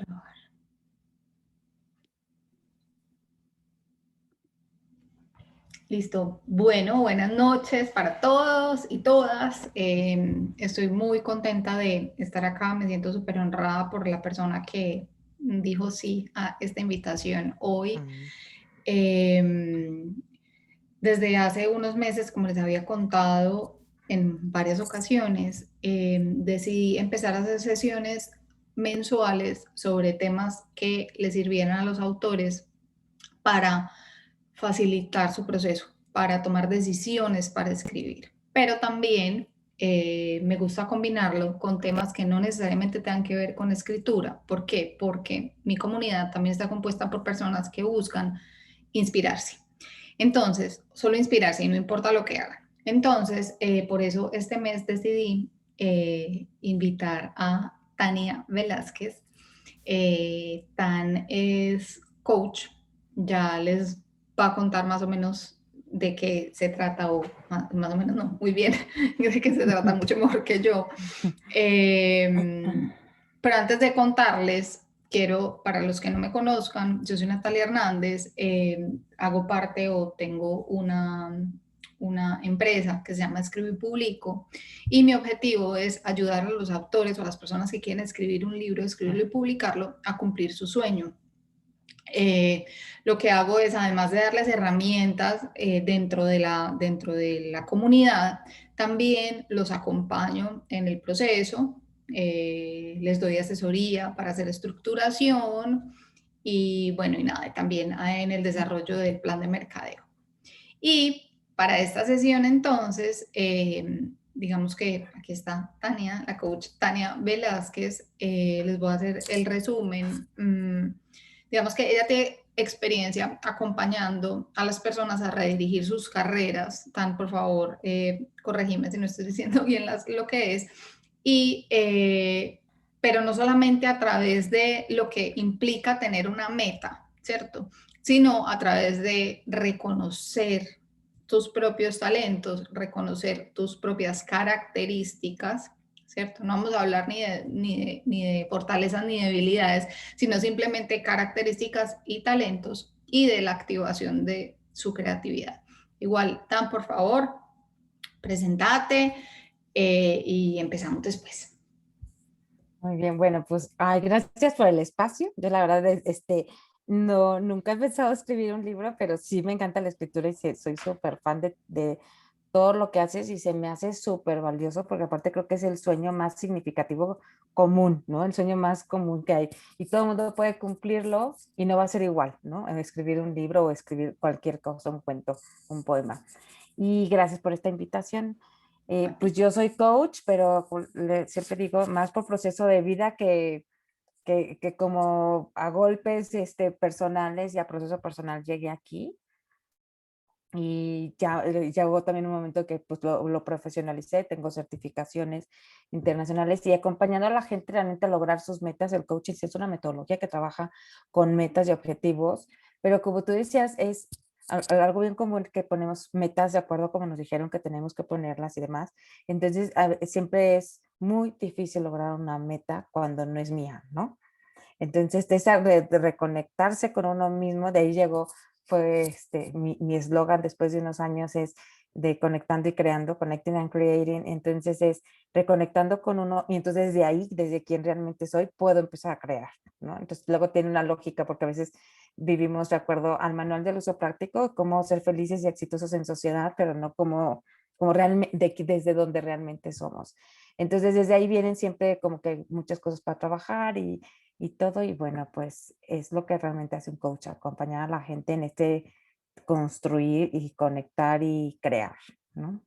grabar. Listo. Bueno, buenas noches para todos y todas. Estoy muy contenta de estar acá. Me siento súper honrada por la persona que dijo sí a esta invitación hoy. Desde hace unos meses, como les había contado en varias ocasiones, decidí empezar a hacer sesiones mensuales sobre temas que le sirvieran a los autores para facilitar su proceso, para tomar decisiones para escribir. Pero también me gusta combinarlo con temas que no necesariamente tengan que ver con escritura. ¿Por qué? Porque mi comunidad también está compuesta por personas que buscan inspirarse. Entonces, solo inspirarse y no importa lo que hagan. Entonces, por eso este mes decidí invitar a Tania Velázquez. Tan es coach, ya les va a contar más o menos de qué se trata, o más o menos no, muy bien, de qué se trata mucho mejor que yo. Pero antes de contarles, quiero, para los que no me conozcan, yo soy Natalia Hernández, hago parte o tengo una empresa que se llama Escribo y Publico, y mi objetivo es ayudar a los autores o a las personas que quieren escribir un libro, escribirlo y publicarlo, a cumplir su sueño. Lo que hago es, además de darles herramientas dentro de la comunidad, también los acompaño en el proceso, les doy asesoría para hacer estructuración y bueno, y nada, también en el desarrollo del plan de mercadeo. Y para esta sesión entonces, digamos que aquí está Tania, la coach Tania Velázquez, les voy a hacer el resumen. Digamos que ella tiene experiencia acompañando a las personas a redirigir sus carreras. Tan, por favor, corregime si no estoy diciendo bien lo que es. Y, pero no solamente a través de lo que implica tener una meta, ¿cierto? Sino a través de reconocer tus propios talentos, reconocer tus propias características, ¿cierto? No vamos a hablar ni de fortalezas ni debilidades, sino simplemente características y talentos y de la activación de su creatividad. Igual, Dan, por favor, presentate y empezamos después. Muy bien, bueno, pues gracias por el espacio. Yo la verdad, no, nunca he pensado escribir un libro, pero sí me encanta la escritura y soy súper fan de todo lo que haces y se me hace súper valioso porque aparte creo que es el sueño más significativo común, ¿no? El sueño más común que hay y todo el mundo puede cumplirlo y no va a ser igual, ¿no? Escribir un libro o escribir cualquier cosa, un cuento, un poema. Y gracias por esta invitación. Pues yo soy coach, pero siempre digo, más por proceso de vida que como a golpes personales y a proceso personal llegué aquí. Y ya hubo también un momento que pues lo profesionalicé, tengo certificaciones internacionales y acompañando a la gente realmente a lograr sus metas. El coaching sí es una metodología que trabaja con metas y objetivos, pero como tú decías, es algo bien común que ponemos metas de acuerdo a como nos dijeron que tenemos que ponerlas y demás. Entonces, siempre es muy difícil lograr una meta cuando no es mía, ¿no? Entonces, de reconectarse con uno mismo, de ahí llegó, fue mi eslogan después de unos años es de conectando y creando, connecting and creating. Entonces es reconectando con uno y entonces de ahí, desde quien realmente soy, puedo empezar a crear, ¿no? Entonces luego tiene una lógica porque a veces vivimos de acuerdo al manual del uso práctico, cómo ser felices y exitosos en sociedad, pero no como realmente, desde donde realmente somos. Entonces desde ahí vienen siempre como que muchas cosas para trabajar y todo, y bueno, pues es lo que realmente hace un coach, acompañar a la gente en construir y conectar y crear, ¿no?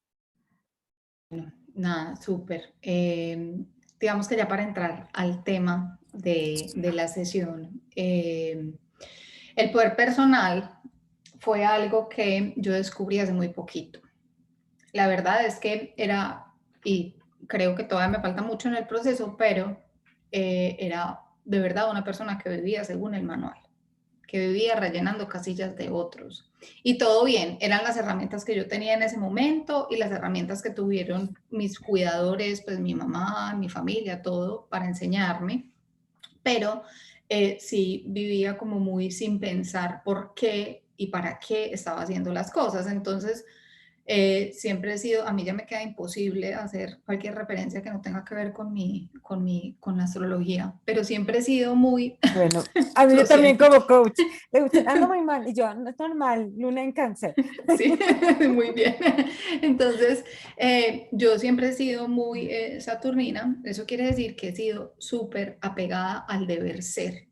Nada, súper. Digamos que ya para entrar al tema de la sesión, el poder personal fue algo que yo descubrí hace muy poquito. La verdad es que era, y creo que todavía me falta mucho en el proceso, pero era de verdad una persona que vivía según el manual, que vivía rellenando casillas de otros. Y todo bien, eran las herramientas que yo tenía en ese momento y las herramientas que tuvieron mis cuidadores, pues mi mamá, mi familia, todo para enseñarme. Pero sí vivía como muy sin pensar por qué y para qué estaba haciendo las cosas. Entonces, siempre he sido, a mí ya me queda imposible hacer cualquier referencia que no tenga que ver con la astrología, pero siempre he sido muy, Bueno, a mí lo yo también siento, como coach, le gusta, ando muy mal, y yo, no es normal, luna en cáncer. sí, muy bien. Entonces, yo siempre he sido muy saturnina, eso quiere decir que he sido súper apegada al deber ser,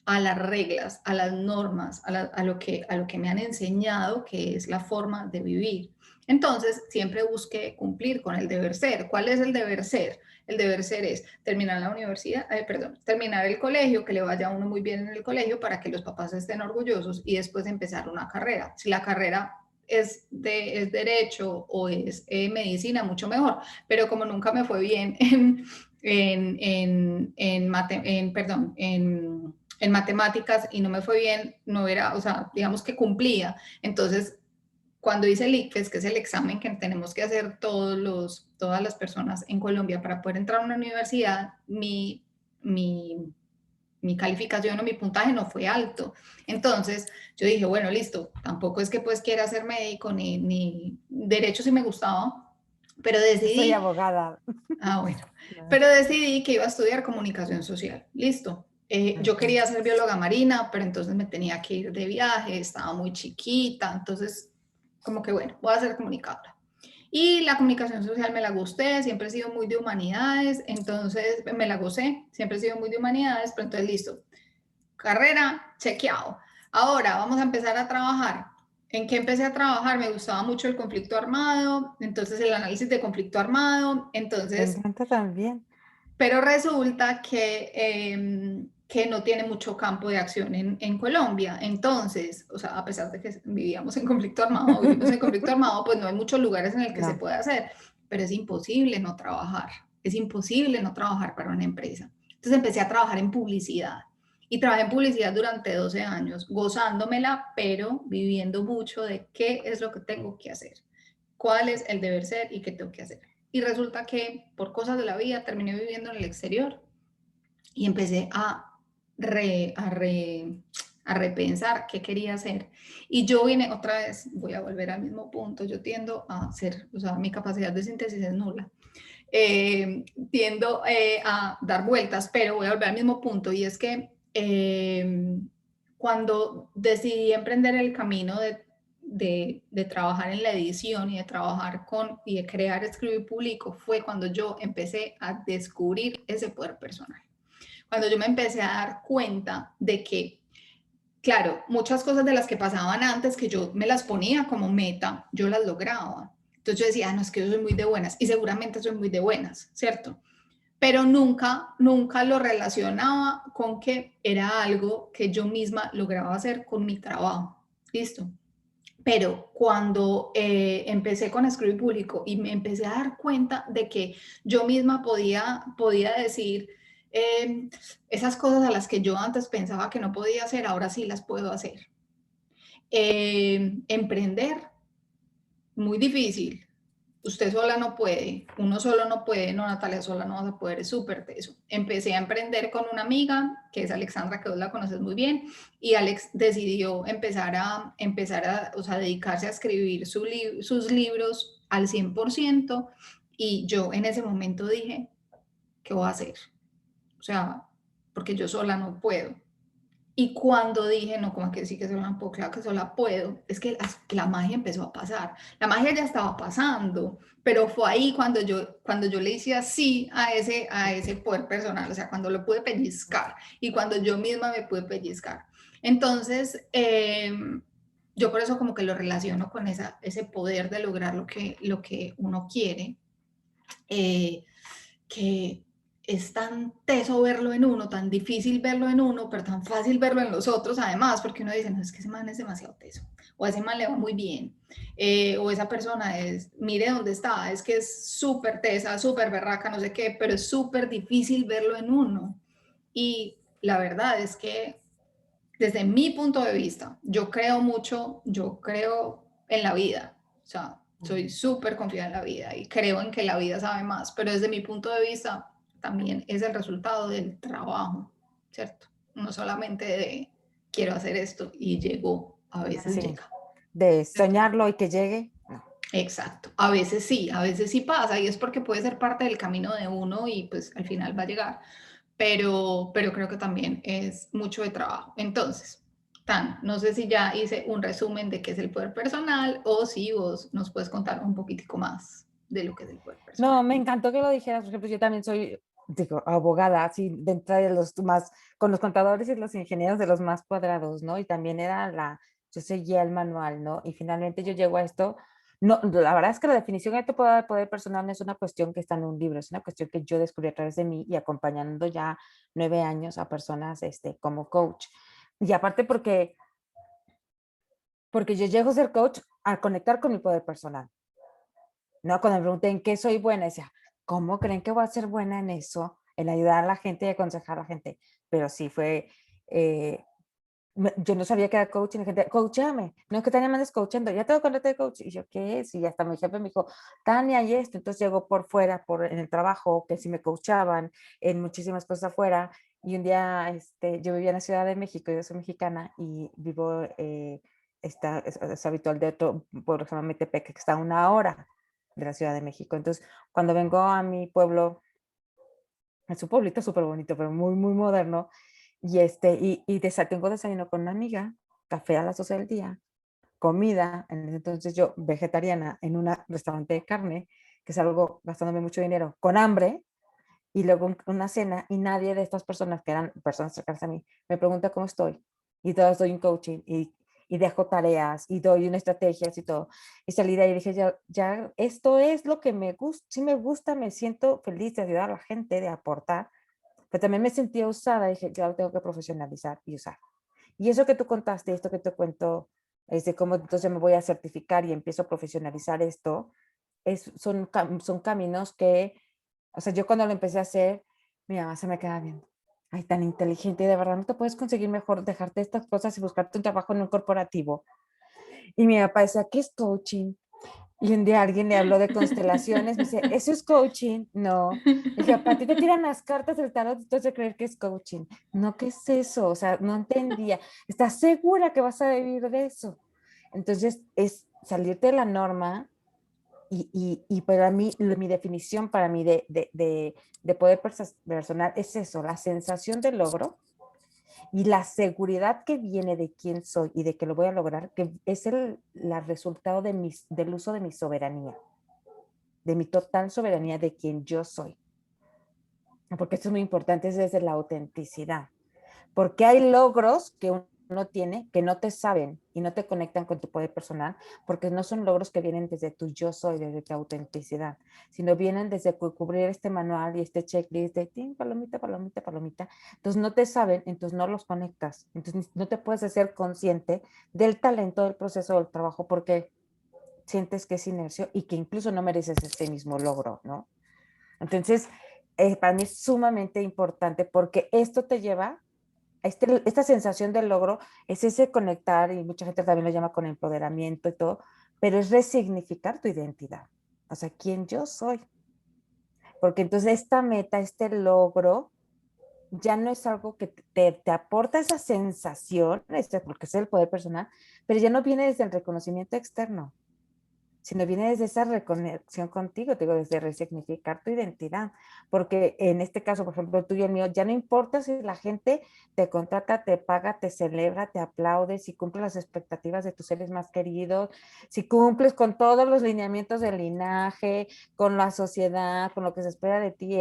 a las reglas, a las normas, a lo que me han enseñado que es la forma de vivir. Entonces, siempre busqué cumplir con el deber ser. ¿Cuál es el deber ser? El deber ser es terminar la universidad, perdón, terminar el colegio, que le vaya a uno muy bien en el colegio para que los papás estén orgullosos y después empezar una carrera. Si la carrera es derecho o es medicina, mucho mejor. Pero como nunca me fue bien perdón, en matemáticas y no me fue bien, no era, o sea, digamos que cumplía. Entonces, cuando hice el ICFES, que es el examen que tenemos que hacer todas las personas en Colombia para poder entrar a una universidad, mi, mi calificación o mi puntaje no fue alto. Entonces yo dije, bueno, listo, tampoco es que pues quiera ser médico ni derecho si me gustaba, pero Yo soy decidí, abogada. bueno, No. pero decidí que iba a estudiar comunicación social. Listo. Yo Ujú. quería ser bióloga marina, pero entonces me tenía que ir de viaje, estaba muy chiquita, entonces como que bueno, voy a ser comunicadora. Y la comunicación social me la gusté, siempre he sido muy de humanidades, entonces me la gocé, siempre he sido muy de humanidades, pero entonces listo, carrera, chequeado. Ahora vamos a empezar a trabajar. ¿En qué empecé a trabajar? Me gustaba mucho el conflicto armado, entonces el análisis de conflicto armado, Me entonces, encanta también. pero resulta que no tiene mucho campo de acción en Colombia. Entonces, o sea, a pesar de que vivíamos en conflicto armado, vivimos en conflicto armado, pues no hay muchos lugares en el que se No, puede hacer, pero es imposible no trabajar, es imposible no trabajar para una empresa. Entonces empecé a trabajar en publicidad y trabajé en publicidad durante 12 años, gozándomela, pero viviendo mucho de qué es lo que tengo que hacer, cuál es el deber ser y qué tengo que hacer. Y resulta que por cosas de la vida terminé viviendo en el exterior y empecé re, a repensar qué quería hacer. Y yo vine otra vez, voy a volver al mismo punto, yo tiendo a ser, o sea, mi capacidad de síntesis es nula. Tiendo a dar vueltas, pero voy a volver al mismo punto y es que cuando decidí emprender el camino de trabajar en la edición y de trabajar con y de crear Escribo y Publico fue cuando yo empecé a descubrir ese poder personal. Cuando yo me empecé a dar cuenta de que, claro, muchas cosas de las que pasaban antes que yo me las ponía como meta, yo las lograba. Entonces yo decía, no, es que yo soy muy de buenas y seguramente soy muy de buenas, ¿cierto? Pero nunca lo relacionaba con que era algo que yo misma lograba hacer con mi trabajo. Listo. Pero cuando empecé con Escribir Público y me empecé a dar cuenta de que yo misma podía decir esas cosas a las que yo antes pensaba que no podía hacer, ahora sí las puedo hacer. Emprender, muy difícil. Usted sola no puede, uno solo no puede, no, Natalia, sola no vas a poder, es súper teso. Empecé a emprender con una amiga, que es Alexandra, que vos la conoces muy bien, y Alex decidió o sea, dedicarse a escribir sus libros al 100%, y yo en ese momento dije, ¿qué voy a hacer? O sea, porque yo sola no puedo. Y cuando dije, no, como que sí que sola no puedo, claro que sola puedo, es que la magia empezó a pasar. La magia ya estaba pasando, pero fue ahí cuando yo le hice así a ese poder personal, o sea, cuando lo pude pellizcar y cuando yo misma me pude pellizcar. Entonces, yo por eso como que lo relaciono con ese poder de lograr lo que uno quiere, eh, que es tan teso verlo en uno, tan difícil verlo en uno, pero tan fácil verlo en los otros, además, porque uno dice, no, es que ese man es demasiado teso, o a ese man le va muy bien, o esa persona es, mire dónde está, es que es súper tesa, súper berraca, no sé qué, pero es súper difícil verlo en uno. Y la verdad es que desde mi punto de vista, yo creo mucho, yo creo en la vida, o sea, soy súper confiada en la vida y creo en que la vida sabe más, pero desde mi punto de vista también es el resultado del trabajo, ¿cierto? no solamente de quiero hacer esto y llegó, a veces Sí, llega. de soñarlo y que llegue. No. Exacto, a veces sí pasa y es porque puede ser parte del camino de uno y pues al final va a llegar, pero creo que también es mucho de trabajo. Entonces, Tan, no sé si ya hice un resumen de qué es el poder personal o si vos nos puedes contar un poquitico más de lo que es el poder personal. No, me encantó que lo dijeras, por ejemplo, yo también soy, digo, abogada, así, de entre los más, con los contadores y los ingenieros de los más cuadrados, ¿no? Y también yo seguía el manual, ¿no? Y finalmente yo llego a esto, no, la verdad es que la definición de poder personal no es una cuestión que está en un libro, es una cuestión que yo descubrí a través de mí y acompañando ya 9 años a personas, como coach. Y aparte porque yo llego a ser coach a conectar con mi poder personal. ¿No? Cuando me pregunté en qué soy buena, decía, ¿cómo creen que voy a ser buena en eso? En ayudar a la gente y aconsejar a la gente. Pero sí fue, eh, yo no sabía que era coach y la gente, coachame, no es que Tania me andes coachando, ya tengo contrato de coach. Y yo, ¿qué es? Y hasta mi jefe me dijo, Tania, y esto. Entonces llegó por fuera, en el trabajo, que si me coachaban en muchísimas cosas afuera. Y un día, yo vivía en la Ciudad de México, yo soy mexicana y vivo, es habitual de otro pueblo que se llama Metepec, que está a 1 hora de la Ciudad de México. Entonces, cuando vengo a mi pueblo, es un pueblito súper bonito, pero muy, muy moderno, tengo desayuno con una amiga, café a las 12 del día, comida, en ese entonces yo vegetariana en un restaurante de carne, que es algo gastándome mucho dinero, con hambre, y luego una cena, y nadie de estas personas, que eran personas cercanas a mí, me pregunta cómo estoy. Y todas doy un coaching y dejo tareas y doy una estrategias y todo. Y salí de ahí y dije, ya, esto es lo que me gusta, sí me gusta, me siento feliz de ayudar a la gente, de aportar, pero también me sentía usada, dije, ya lo tengo que profesionalizar y usar. Y eso que tú contaste, esto que te cuento, es de cómo entonces me voy a certificar y empiezo a profesionalizar esto, son caminos que, o sea, yo cuando lo empecé a hacer, mi mamá se me quedaba viendo, ay, tan inteligente, y de verdad no te puedes conseguir mejor dejarte estas cosas y buscarte un trabajo en un corporativo. Y mi papá decía, ¿qué es coaching? Y un día alguien le habló de constelaciones, me dice, ¿eso es coaching? No. Le dije, papá, a ti te tiran las cartas del tarot y tú has de creer que es coaching. No, ¿qué es eso? O sea, no entendía. ¿Estás segura que vas a vivir de eso? Entonces, es salirte de la norma y para mí, mi definición para mí de poder personal es eso, la sensación de logro y la seguridad que viene de quién soy y de que lo voy a lograr, que es el resultado del uso de mi soberanía, de mi total soberanía de quien yo soy. Porque esto es muy importante, es desde la autenticidad. Porque hay logros que uno tiene que no te saben y no te conectan con tu poder personal, porque no son logros que vienen desde tu yo soy, desde tu autenticidad, sino vienen desde cubrir este manual y este checklist de palomita, palomita, palomita. Entonces no te saben, entonces no los conectas. Entonces no te puedes hacer consciente del talento, del proceso, del trabajo, porque sientes que es inercio y que incluso no mereces ese mismo logro, ¿no? Entonces, para mí es sumamente importante porque esto te lleva esta sensación de logro, es ese conectar, y mucha gente también lo llama con empoderamiento y todo, pero es resignificar tu identidad, o sea, quién yo soy. Porque entonces esta meta, este logro, ya no es algo que te aporta esa sensación, porque es el poder personal, pero ya no viene desde el reconocimiento externo, sino viene desde esa reconexión contigo, te digo, desde resignificar tu identidad, porque en este caso, por ejemplo, tú y el mío, ya no importa si la gente te contrata, te paga, te celebra, te aplaude, si cumples las expectativas de tus seres más queridos, si cumples con todos los lineamientos del linaje, con la sociedad, con lo que se espera de ti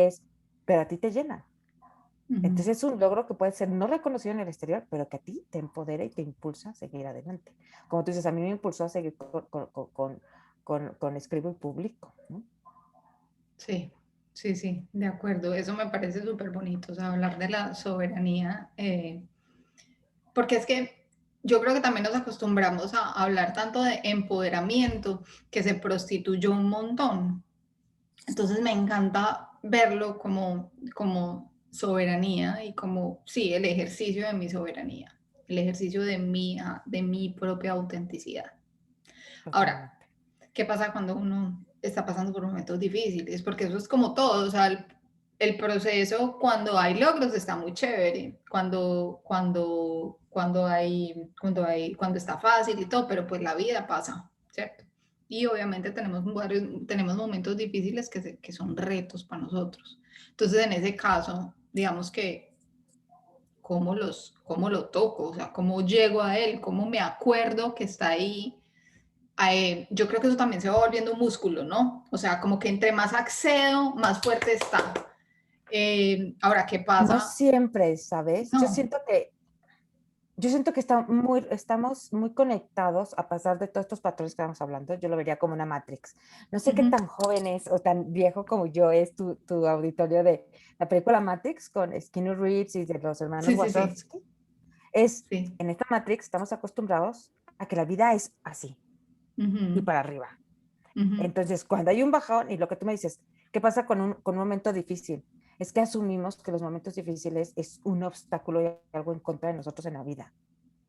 pero a ti te llena. Ujú. Entonces es un logro que puede ser no reconocido en el exterior, pero que a ti te empodera y te impulsa a seguir adelante. Como tú dices, a mí me impulsó a seguir con escribo y público, ¿no? Sí, sí, sí, de acuerdo. Eso me parece súper bonito, o sea, hablar de la soberanía, porque es que yo creo que también nos acostumbramos a hablar tanto de empoderamiento que se prostituyó un montón. Entonces me encanta verlo como soberanía y como, sí, el ejercicio de mi soberanía, el ejercicio de mi propia autenticidad. Ahora, Totalmente. ¿qué pasa cuando uno está pasando por momentos difíciles? Porque eso es como todo, o sea, el proceso cuando hay logros está muy chévere, cuando está fácil y todo, pero pues la vida pasa, ¿cierto? Y obviamente tenemos momentos difíciles que son retos para nosotros. Entonces, en ese caso, digamos que cómo lo toco, o sea, cómo llego a él, cómo me acuerdo que está ahí. Yo creo que eso también se va volviendo un músculo, ¿no? O sea, como que entre más accedo, más fuerte está. Ahora, ¿qué No pasa? siempre, ¿sabes? No. Yo siento que estamos muy conectados a pesar de todos estos patrones que estamos hablando. Yo lo vería como una Matrix. No sé qué Ujú. tan joven es o tan viejo como yo es tu auditorio de la película Matrix con Keanu Reeves y de los hermanos Sí, sí, sí, Wachowski. Es, sí. en esta Matrix estamos acostumbrados a que la vida es así y Ujú, para arriba. ujú, Entonces, cuando hay un bajón y lo que tú me dices, ¿qué pasa con un momento difícil? Es que asumimos que los momentos difíciles es un obstáculo y algo en contra de nosotros en la vida.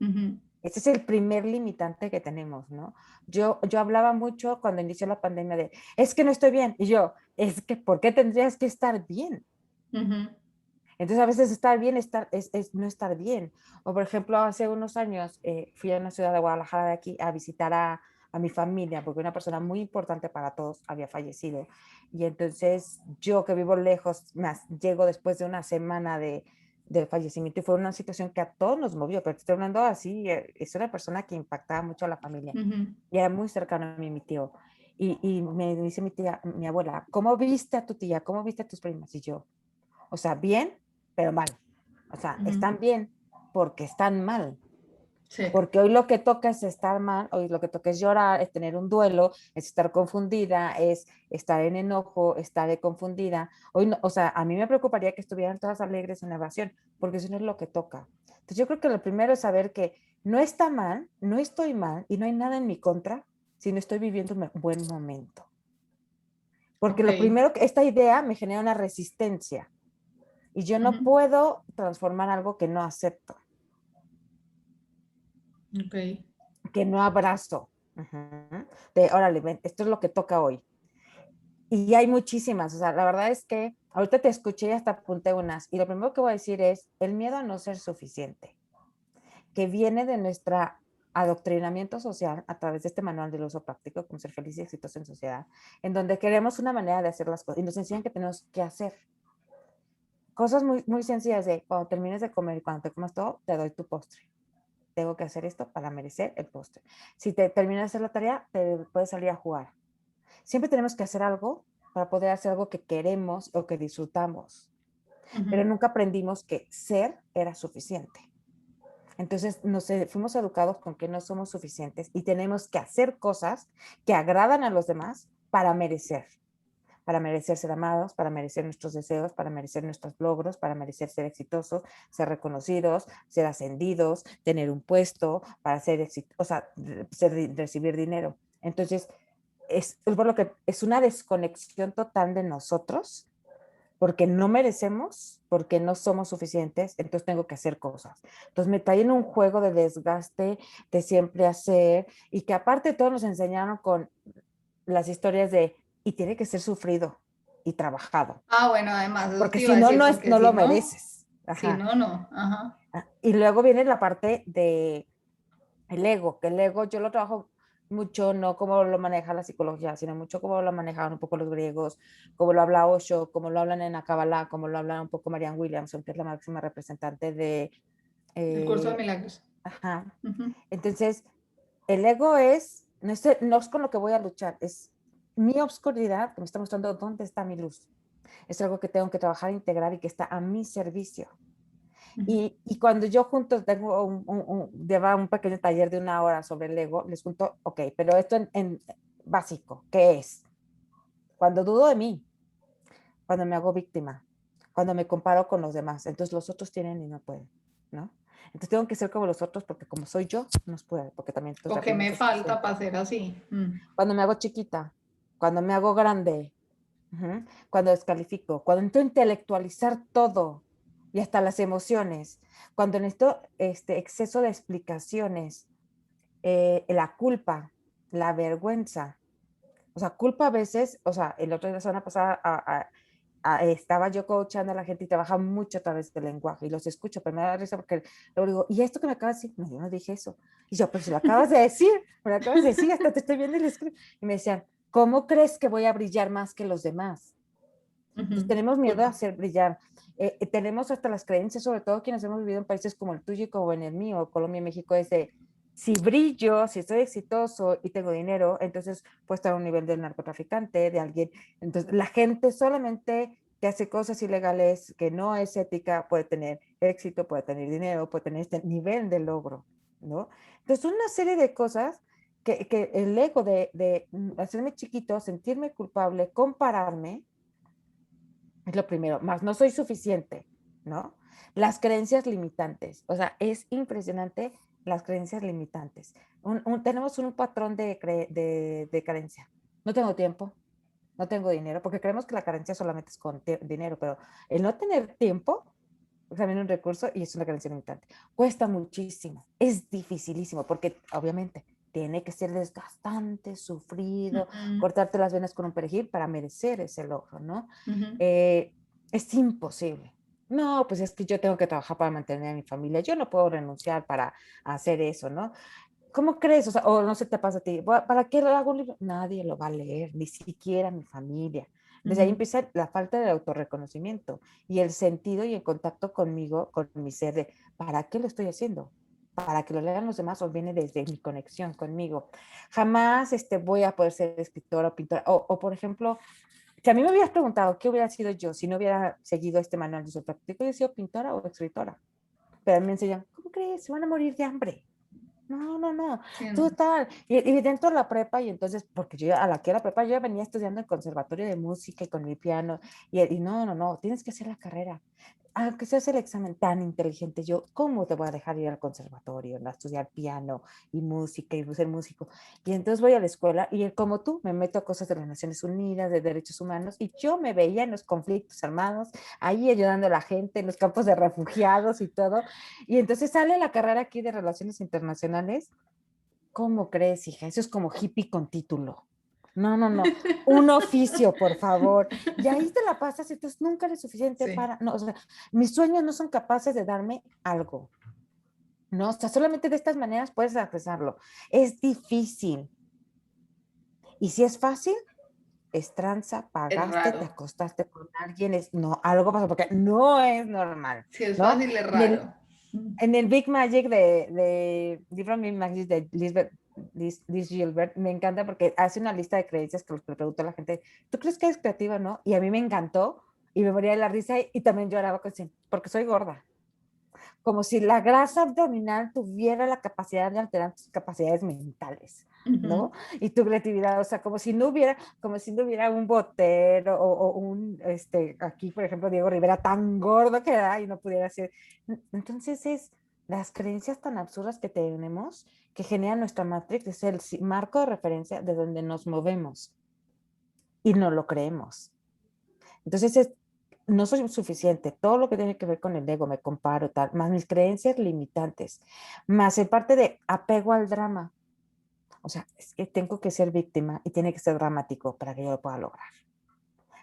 ujú, Ese es el primer limitante que tenemos, ¿no? Yo hablaba mucho cuando inició la pandemia de, es que no estoy bien. Y yo, es que, ¿por qué tendrías que estar bien? ujú, Entonces, a veces estar bien es no estar bien. O, por ejemplo, hace unos años fui a una ciudad de Guadalajara de aquí a visitar a mi familia, porque una persona muy importante para todos había fallecido. Y entonces, yo que vivo lejos, más llego después de una semana del fallecimiento y fue una situación que a todos nos movió, pero te estoy hablando así, es una persona que impactaba mucho a la familia ujú. y era muy cercano a mí, mi tío. Y me dice mi tía, mi abuela, ¿cómo viste a tu tía? ¿Cómo viste a tus primas? Y yo, o sea, bien, pero mal. O sea, Ujú. están bien porque están mal. Sí. Porque hoy lo que toca es estar mal, hoy lo que toca es llorar, es tener un duelo, es estar confundida, es estar en enojo, estar confundida. Hoy no, o sea, a mí me preocuparía que estuvieran todas alegres en la evasión, porque eso no es lo que toca. Entonces yo creo que lo primero es saber que no está mal, no estoy mal y no hay nada en mi contra, sino estoy viviendo un buen momento. Porque Ok. lo primero que esta idea me genera una resistencia y yo no Ujú, puedo transformar algo que no acepto, ok. que no abrazo. Uh-huh. De, órale, ven, esto es lo que toca hoy. Y hay muchísimas, o sea, la verdad es que ahorita te escuché y hasta apunté unas. Y lo primero que voy a decir es el miedo a no ser suficiente, que viene de nuestro adoctrinamiento social a través de este manual del uso práctico, como ser feliz y exitoso en sociedad, en donde queremos una manera de hacer las cosas y nos enseñan que tenemos que hacer cosas muy, muy sencillas de cuando termines de comer y cuando te comas todo, te doy tu postre. Tengo que hacer esto para merecer el postre. Si te terminas de hacer la tarea, te puedes salir a jugar. Siempre tenemos que hacer algo para poder hacer algo que queremos o que disfrutamos, pero Ujú, nunca aprendimos que ser era suficiente. Entonces fuimos educados con que no somos suficientes y tenemos que hacer cosas que agradan a los demás para merecer ser amados, para merecer nuestros deseos, para merecer nuestros logros, para merecer ser exitosos, ser reconocidos, ser ascendidos, tener un puesto, para ser exitosos, o sea, recibir dinero. Entonces, es por lo que es una desconexión total de nosotros, porque no merecemos, porque no somos suficientes, entonces tengo que hacer cosas. Entonces me traen un juego de desgaste, de siempre hacer, y que aparte todos nos enseñaron con las historias de, y tiene que ser sufrido y trabajado, ah, bueno, además, eso porque te iba si a no, decir, porque no si lo no, mereces. si Ajá. no, no. Ajá. Y luego viene la parte de el ego, que el ego yo lo trabajo mucho, no como lo maneja la psicología, sino mucho como lo manejaban un poco los griegos, como lo habla Osho, como lo hablan en la Kabbalah, como lo habla un poco Marianne Williamson, que es la máxima representante de... El curso de eh, milagros. ajá. Ujú, Entonces, el ego no es con lo que voy a luchar, es mi obscuridad que me está mostrando dónde está mi luz. Es algo que tengo que trabajar, integrar y que está a mi servicio. ujú. Y cuando yo junto tengo lleva un pequeño taller de una hora sobre el ego, les junto, ok, pero esto en básico, ¿qué es? Cuando dudo de mí, cuando me hago víctima, cuando me comparo con los demás, entonces los otros tienen y no pueden, ¿no? Entonces tengo que ser como los otros porque como soy yo, no puedo, porque también ¿O entonces qué aquí no me soy falta suficiente. para ser así? Mm. Cuando me hago chiquita, cuando me hago grande, uh-huh, cuando descalifico, cuando necesito intelectualizar todo y hasta las emociones, cuando necesito exceso de explicaciones, la culpa, la vergüenza. O sea, culpa a veces, o sea, el otro día, la semana pasada, estaba yo coachando a la gente y trabaja mucho a través del lenguaje y los escucho, pero me da risa porque luego digo, ¿y esto que me acabas de decir? No, yo no dije eso. Y yo, pero si lo acabas de decir, me lo acabas de decir, hasta te estoy viendo y lo escribo. Y me decían, ¿cómo crees que voy a brillar más que los demás? Entonces Ujú. tenemos miedo a hacer brillar. Tenemos hasta las creencias, sobre todo quienes hemos vivido en países como el tuyo y como en el mío, Colombia y México, es de, si brillo, si estoy exitoso y tengo dinero, entonces puedo estar a un nivel de narcotraficante, de alguien. Entonces la gente solamente que hace cosas ilegales, que no es ética, puede tener éxito, puede tener dinero, puede tener este nivel de logro, ¿no? Entonces una serie de cosas que el ego de hacerme chiquito, sentirme culpable, compararme, es lo primero, más no soy suficiente, ¿no? Las creencias limitantes, o sea, es impresionante las creencias limitantes. Tenemos un patrón de carencia. No tengo tiempo, no tengo dinero, porque creemos que la carencia solamente es con dinero, pero el no tener tiempo es también un recurso y es una carencia limitante. Cuesta muchísimo, es dificilísimo, porque obviamente tiene que ser desgastante, sufrido, Ujú. cortarte las venas con un perejil para merecer ese logro, ¿no? Ujú. Es imposible. No, pues es que yo tengo que trabajar para mantener a mi familia, yo no puedo renunciar para hacer eso, ¿no? ¿Cómo crees? O sea, o no se te pasa a ti, ¿para qué lo hago un libro? Nadie lo va a leer, ni siquiera mi familia. Desde ahí Ujú. empieza la falta de autorreconocimiento y el sentido y el contacto conmigo, con mi ser de, ¿para qué lo estoy haciendo? Para que lo lean los demás o viene desde mi conexión conmigo. Jamás voy a poder ser escritora o pintora. O, por ejemplo, si a mí me hubieras preguntado qué hubiera sido yo si no hubiera seguido este manual de uso práctico, hubiera sido pintora o escritora. Pero a mí me enseñan, ¿cómo crees? Se van a morir de hambre. No, no, no, Sí, no. total. Y dentro de la prepa, y entonces, porque yo a la que era prepa, yo ya venía estudiando en conservatorio de música y con mi piano, y no, no, no, tienes que hacer la carrera. Aunque seas el examen tan inteligente, yo, ¿cómo te voy a dejar ir al conservatorio, a estudiar piano y música y ser músico? Y entonces voy a la escuela y como tú, me meto a cosas de las Naciones Unidas, de derechos humanos, y yo me veía en los conflictos armados, ahí ayudando a la gente, en los campos de refugiados y todo. Y entonces sale la carrera aquí de Relaciones Internacionales. ¿Cómo crees, hija? Eso es como hippie con título. No, no, no. Un oficio, por favor. Y ahí te la pasas, entonces nunca eres suficiente Sí. para. No, o sea, mis sueños no son capaces de darme algo. No, o sea, solamente de estas maneras puedes accesarlo. Es difícil. Y si es fácil, es tranza, Es pagaste, te raro. acostaste con alguien, no, algo pasó, porque no es normal, Si es ¿no? fácil, es En el, raro. En el Big Magic de Different Big Magic de Liz Gilbert, me encanta porque hace una lista de creencias que le pregunto a la gente, ¿tú crees que eres creativa, no? Y a mí me encantó y me moría de la risa y también lloraba porque soy gorda. Como si la grasa abdominal tuviera la capacidad de alterar tus capacidades mentales, Ujú. ¿no? Y tu creatividad, o sea, como si no hubiera un botero o un, aquí, por ejemplo, Diego Rivera tan gordo que era y no pudiera ser. Entonces es las creencias tan absurdas que tenemos que generan nuestra matrix, es el marco de referencia de donde nos movemos y no lo creemos. Entonces no soy suficiente. Todo lo que tiene que ver con el ego, me comparo, tal, más mis creencias limitantes, más el parte de apego al drama. O sea, es que tengo que ser víctima y tiene que ser dramático para que yo lo pueda lograr.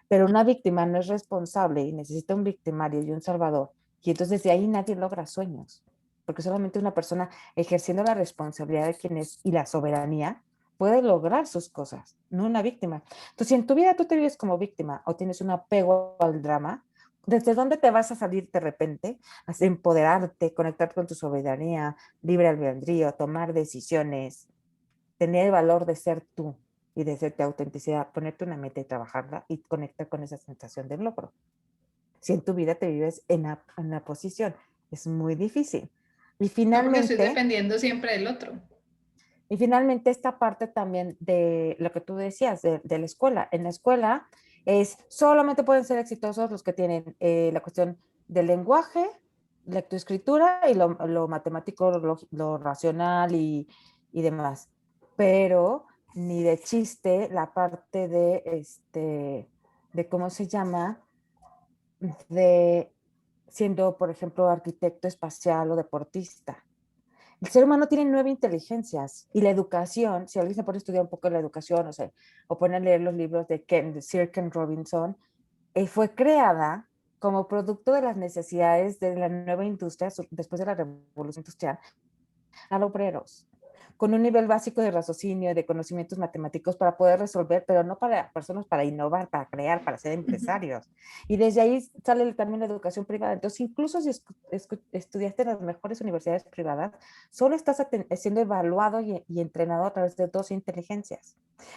Pero una víctima no es responsable y necesita un victimario y un salvador. Y entonces de ahí nadie logra sueños. Porque solamente una persona ejerciendo la responsabilidad de quien es y la soberanía puede lograr sus cosas, no una víctima. Entonces, si en tu vida tú te vives como víctima o tienes un apego al drama, ¿desde dónde te vas a salir de repente? A empoderarte, conectarte con tu soberanía, libre albedrío, tomar decisiones, tener el valor de ser tú y de ser tu autenticidad, ponerte una meta y trabajarla y conectar con esa sensación de logro. Si en tu vida te vives en la posición, es muy difícil. Y No, porque estoy finalmente, dependiendo siempre del otro. y finalmente esta parte también de lo que tú decías de la escuela. En la escuela es solamente pueden ser exitosos los que tienen la cuestión del lenguaje, lectoescritura y lo matemático, lo racional y demás. Pero ni de chiste la parte de cómo se llama, de siendo, por ejemplo, arquitecto espacial o deportista. El ser humano tiene 9 inteligencias y la educación, si alguien se pone a estudiar un poco la educación, o sea, o pone a leer los libros de Sir Ken Robinson, fue creada como producto de las necesidades de la nueva industria después de la revolución industrial a los obreros, con un nivel básico de raciocinio y de conocimientos matemáticos para poder resolver, pero no para personas para innovar, para crear, para ser empresarios. Y desde ahí sale también la educación privada. Entonces, incluso si estudiaste en las mejores universidades privadas, solo estás siendo evaluado y entrenado a través de dos inteligencias.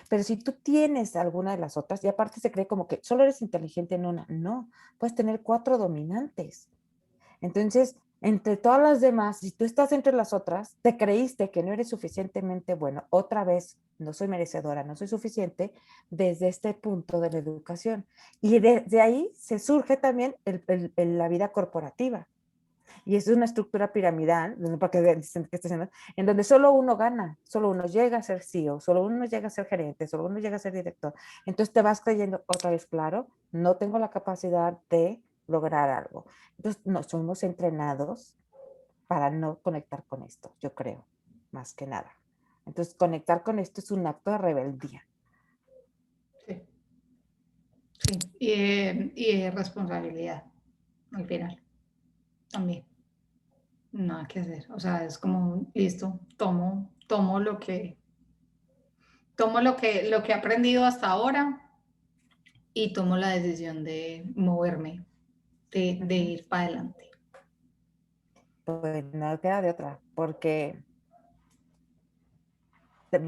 Pero si tú tienes alguna de las otras, y aparte se cree como que solo eres inteligente en una, no, puedes tener 4 dominantes. Entonces, entre todas las demás, si tú estás entre las otras, te creíste que no eres suficientemente bueno, otra vez, no soy merecedora, no soy suficiente, desde este punto de la educación. Y de ahí se surge también la vida corporativa. Y es una estructura piramidal, porque dicen que está haciendo, en donde solo uno gana, solo uno llega a ser CEO, solo uno llega a ser gerente, solo uno llega a ser director. Entonces te vas creyendo otra vez, claro, no tengo la capacidad de lograr algo. Entonces nos somos entrenados para no conectar con esto, yo creo, más que nada. Entonces conectar con esto es un acto de rebeldía. Sí, sí. Y de responsabilidad, al final, también. Nada que hacer. O sea, es como, listo, tomo lo que he aprendido hasta ahora y tomo la decisión de moverme, de ir para adelante. Pues no queda de otra, porque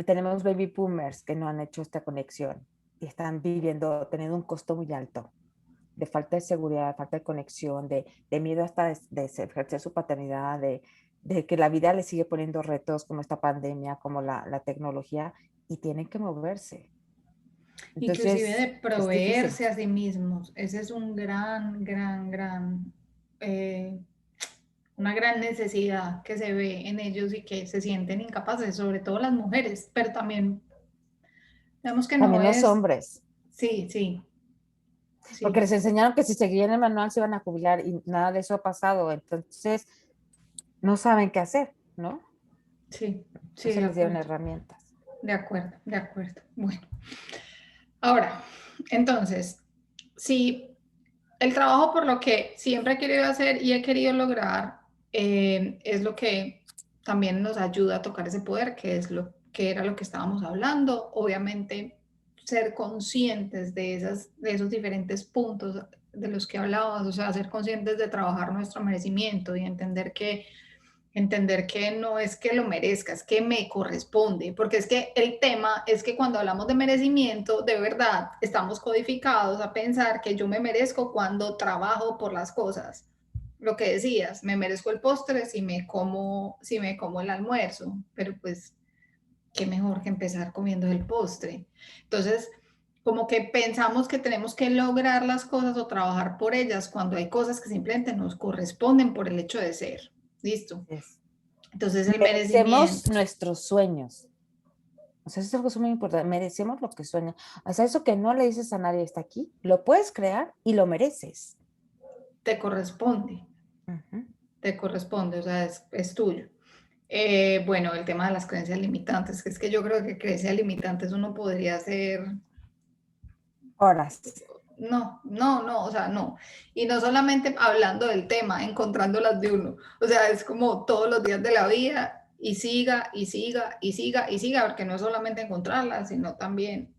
tenemos baby boomers que no han hecho esta conexión y están viviendo, teniendo un costo muy alto de falta de seguridad, falta de conexión, de miedo hasta de ejercer su paternidad, de que la vida le sigue poniendo retos como esta pandemia, como la tecnología, y tienen que moverse. Inclusive de Entonces, es difícil. proveerse a sí mismos. Ese es un eh, una gran necesidad que se ve en ellos y que se sienten incapaces, sobre todo las mujeres, pero también vemos que no También los es, hombres, sí, sí, porque sí, les enseñaron que si seguían el manual se iban a jubilar y nada de eso ha pasado. Entonces, no saben qué hacer, ¿no? sí, No sí, se les dieron herramientas. de acuerdo, de acuerdo. Bueno, ahora, entonces, si el trabajo por lo que siempre he querido hacer y he querido lograr es lo que también nos ayuda a tocar ese poder, que es lo que era lo que estábamos hablando. Obviamente, ser conscientes de esos diferentes puntos de los que hablabas, o sea, ser conscientes de trabajar nuestro merecimiento y entender que no es que lo merezca, es que me corresponde, porque es que el tema es que cuando hablamos de merecimiento, de verdad, estamos codificados a pensar que yo me merezco cuando trabajo por las cosas. Lo que decías, me merezco el postre si me como el almuerzo, pero pues qué mejor que empezar comiendo el postre. Entonces, como que pensamos que tenemos que lograr las cosas o trabajar por ellas cuando hay cosas que simplemente nos corresponden por el hecho de ser. Listo. Es, Entonces el merecemos merecimiento, nuestros sueños. O sea, eso es algo muy importante. Merecemos lo que sueña. O sea, eso que no le dices a nadie está aquí, lo puedes crear y lo mereces. te corresponde, Ujú. te corresponde, o sea, es tuyo. Bueno, el tema de las creencias limitantes, que es que yo creo que creencias limitantes uno podría hacer, Horas. no, o sea, no. Y no solamente hablando del tema, encontrando las de uno, o sea, es como todos los días de la vida y siga, y siga, y siga, y siga, porque no es solamente encontrarlas, sino también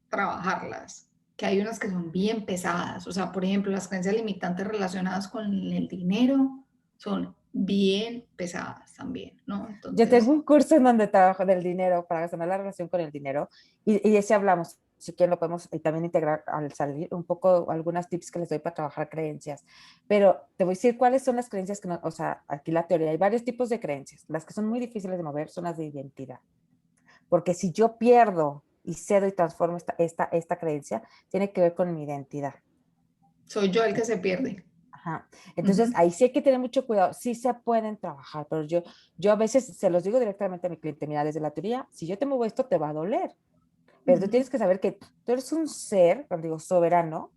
trabajarlas, que hay unas que son bien pesadas, o sea, por ejemplo, las creencias limitantes relacionadas con el dinero son bien pesadas también, ¿no? Yo tengo Entonces, un curso en donde trabajo del dinero para sanar la relación con el dinero y ese hablamos. Si quieren lo podemos también integrar al salir un poco algunas tips que les doy para trabajar creencias. Pero te voy a decir cuáles son las creencias que no, o sea, aquí la teoría, hay varios tipos de creencias. Las que son muy difíciles de mover son las de identidad. Porque si yo pierdo y cedo y transformo esta creencia, tiene que ver con mi identidad. soy yo el que se pierde. Ajá. Uh Entonces, -huh. ahí sí hay que tener mucho cuidado. Sí se pueden trabajar, pero yo a veces se los digo directamente a mi cliente, mira, desde la teoría, si yo te muevo esto, te va a doler. Uh Pero tú -huh. tienes que saber que tú eres un ser, cuando digo soberano,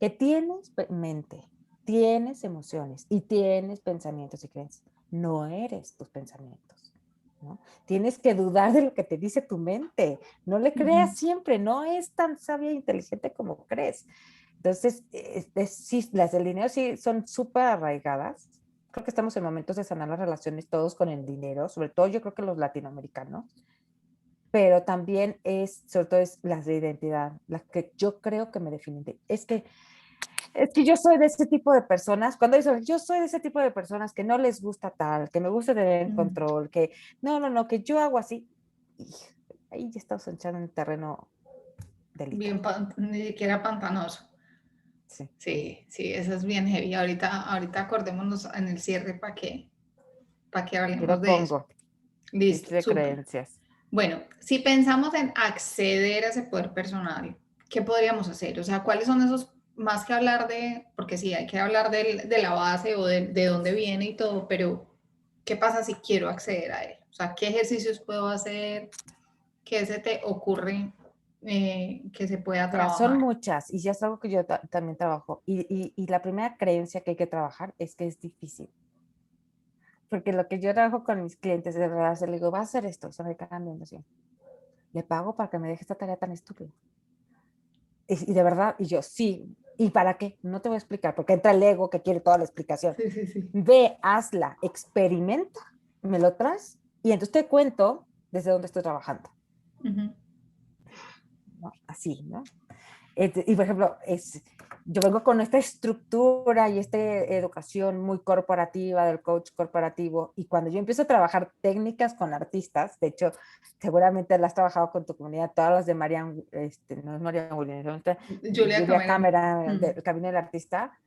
que tienes mente, tienes emociones y tienes pensamientos y creencias. No eres tus pensamientos, ¿no? Tienes que dudar de lo que te dice tu mente. No le Uh -huh. creas siempre, no es tan sabia e inteligente como crees. Entonces, sí, las del dinero sí son súper arraigadas. Creo que estamos en momentos de sanar las relaciones todos con el dinero, sobre todo yo creo que los latinoamericanos, pero también sobre todo es las de identidad, las que yo creo que me definen. Es que yo soy de ese tipo de personas, cuando dicen, yo soy de ese tipo de personas que no les gusta tal, que me gusta tener el control, que no, que yo hago así. Y ahí ya estamos entrando en un terreno delicado. Ni siquiera pantanoso. Sí. Sí, eso es bien heavy. Ahorita acordémonos en el cierre para que Yo hablemos lo de eso. pongo, tips Listo, de súper. creencias. Bueno, si pensamos en acceder a ese poder personal, ¿qué podríamos hacer? O sea, ¿cuáles son esos, más que hablar de, porque sí, hay que hablar de la base o de dónde viene y todo, pero ¿qué pasa si quiero acceder a él? O sea, ¿qué ejercicios puedo hacer? ¿Qué se te ocurre que se pueda Mira, son trabajar? muchas y ya es algo que yo también trabajo. Y la primera creencia que hay que trabajar es que es difícil. Porque lo que yo trabajo con mis clientes, de verdad, se le digo, va a hacer esto, se me quedan viendo así. Le pago para que me deje esta tarea tan estúpida. Y de verdad, y yo, sí. ¿Y para qué? No te voy a explicar, porque entra el ego que quiere toda la explicación. Sí, sí, sí. Ve, hazla, experimenta, me lo traes y entonces te cuento desde dónde estoy trabajando. Ujú. ¿No? Así, ¿no? Y por ejemplo, yo vengo con esta estructura y esta educación muy corporativa del coach corporativo y cuando yo empiezo a trabajar técnicas con artistas, de hecho, seguramente las has trabajado con tu comunidad, todas las de Marian, no es Marian Williams, Julia Julia Cameron. Cámara, del Camino del Artista,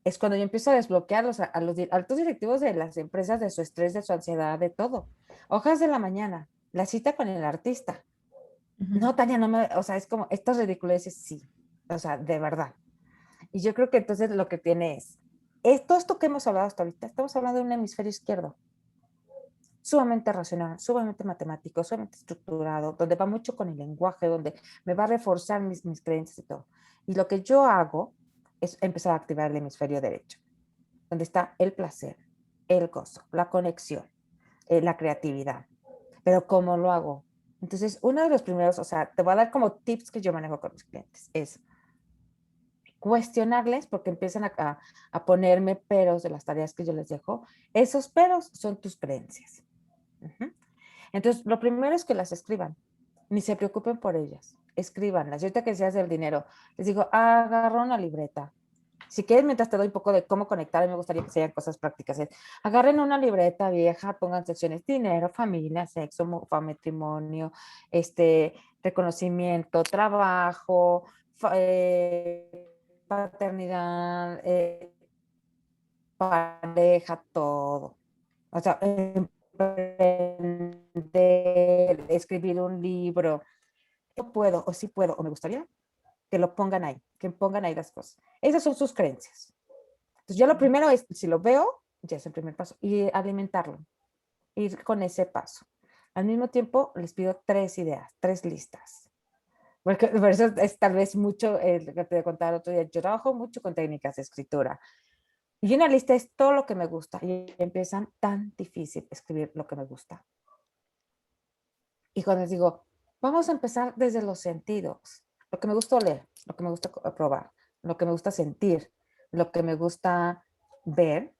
es cuando yo empiezo a desbloquear a los altos directivos de las empresas de su estrés, de su ansiedad, de todo. Hojas de la mañana, la cita con el artista. Ujú. No, Tania, no me, o sea, es como, estas ridiculeces, sí, o sea, de verdad. Y yo creo que entonces lo que tiene todo esto que hemos hablado hasta ahorita, estamos hablando de un hemisferio izquierdo, sumamente racional, sumamente matemático, sumamente estructurado, donde va mucho con el lenguaje, donde me va a reforzar mis creencias y todo. Y lo que yo hago es empezar a activar el hemisferio derecho, donde está el placer, el gozo, la conexión, la creatividad. Pero ¿cómo lo hago? Entonces, uno de los primeros, o sea, te voy a dar como tips que yo manejo con mis clientes, es cuestionarles porque empiezan a ponerme peros de las tareas que yo les dejo. Esos peros son tus creencias. Uh-huh. Entonces, lo primero es que las escriban. Ni se preocupen por ellas. Escríbanlas. Yo ahorita que decías del dinero, les digo, agarra una libreta. Si quieres, mientras te doy un poco de cómo conectar, me gustaría que sean cosas prácticas. Agarren una libreta vieja, pongan secciones dinero, familia, sexo, matrimonio, reconocimiento, trabajo, paternidad, pareja, todo. O sea, emprender, escribir un libro. Yo puedo, o sí puedo, o me gustaría que lo pongan ahí, que pongan ahí las cosas. Esas son sus creencias. Entonces, yo lo primero es, si lo veo, ya es el primer paso, y alimentarlo, ir con ese paso. Al mismo tiempo, les pido 3 ideas, 3 listas. Porque por eso es tal vez mucho, lo que te contaba el otro día, yo trabajo mucho con técnicas de escritura. Y una lista es todo lo que me gusta. Y empiezan tan difícil escribir lo que me gusta. Y cuando les digo, vamos a empezar desde los sentidos. Lo que me gusta oler, lo que me gusta probar, lo que me gusta sentir, lo que me gusta ver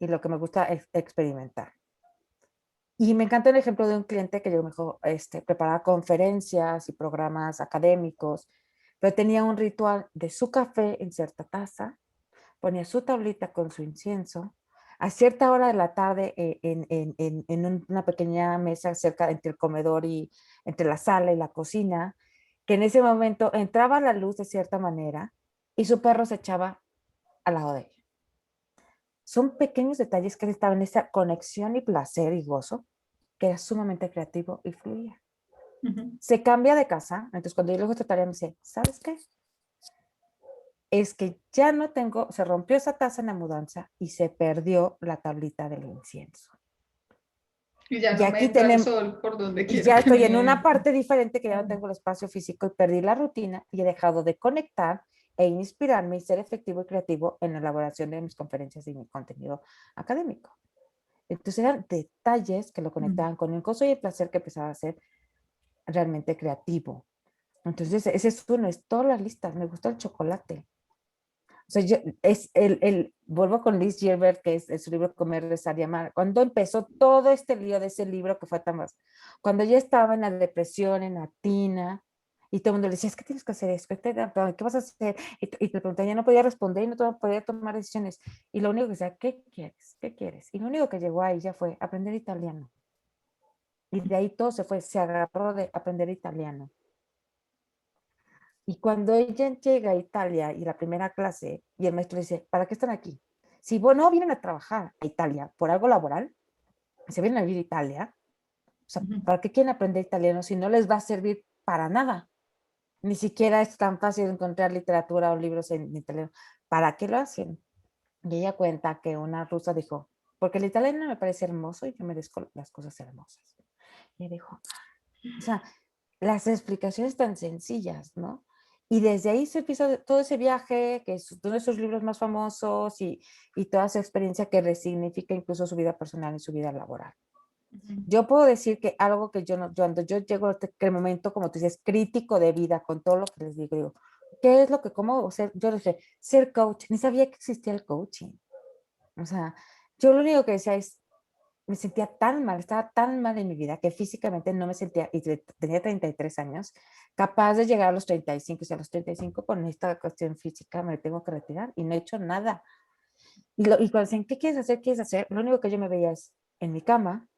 y lo que me gusta experimentar. Y me encanta el ejemplo de un cliente que yo me dijo, preparaba conferencias y programas académicos, pero tenía un ritual de su café en cierta taza, ponía su tablita con su incienso, a cierta hora de la tarde en una pequeña mesa cerca entre el comedor y entre la sala y la cocina, que en ese momento entraba la luz de cierta manera y su perro se echaba al lado de ella. Son pequeños detalles que él estaba en esa conexión y placer y gozo, que era sumamente creativo y fluía. Ujú. Se cambia de casa, entonces cuando yo luego esta tarea me dice, ¿sabes qué? Es que ya no tengo, se rompió esa taza en la mudanza y se perdió la tablita del incienso. Y ya Y no me aquí entra el tenemos, sol por donde y quiero ya que estoy en me una entre. parte diferente que ya no tengo el espacio físico y perdí la rutina y he dejado de conectar e inspirarme y ser efectivo y creativo en la elaboración de mis conferencias y mi contenido académico. Entonces eran detalles que lo conectaban con el gozo y el placer que empezaba a ser realmente creativo. Entonces ese es uno, es todas las listas. Me gusta el chocolate. O sea, vuelvo con Liz Gilbert, que es su libro Comer, Rezar y Amar. Cuando empezó todo este lío de ese libro que fue tan más, cuando ella estaba en la depresión, en la tina, y todo el mundo le decía, es que tienes que hacer esto, ¿qué vas a hacer? Y te preguntaba, ya no podía responder y no podía tomar decisiones. Y lo único que decía, ¿qué quieres? ¿Qué quieres? Y lo único que llegó a ella fue aprender italiano. Y de ahí todo se agarró de aprender italiano. Y cuando ella llega a Italia y la primera clase, y el maestro dice, ¿para qué están aquí? Si no vienen a trabajar a Italia por algo laboral, se vienen a vivir a Italia, o sea, Ujú. ¿para qué quieren aprender italiano si no les va a servir para nada? Ni siquiera es tan fácil encontrar literatura o libros en italiano. ¿Para qué lo hacen? Y ella cuenta que una rusa dijo, porque el italiano me parece hermoso y yo merezco las cosas hermosas. Y ella dijo, o sea, las explicaciones tan sencillas, ¿no? Y desde ahí se empieza todo ese viaje, que es uno de sus libros más famosos y toda esa experiencia que resignifica incluso su vida personal y su vida laboral. Ujú. Yo puedo decir que algo que cuando yo llego a este momento, como tú dices, crítico de vida, con todo lo que les digo, ¿qué es lo que, cómo ser? Yo dije, ser coach, ni sabía que existía el coaching. O sea, yo lo único que decía es, me sentía tan mal, estaba tan mal en mi vida que físicamente no me sentía, y tenía 33 años, capaz de llegar a los 35, o sea, a los 35 con esta cuestión física me tengo que retirar y no he hecho nada. Y cuando decían, ¿qué quieres hacer? ¿Quieres hacer? Lo único que yo me veía es en mi cama,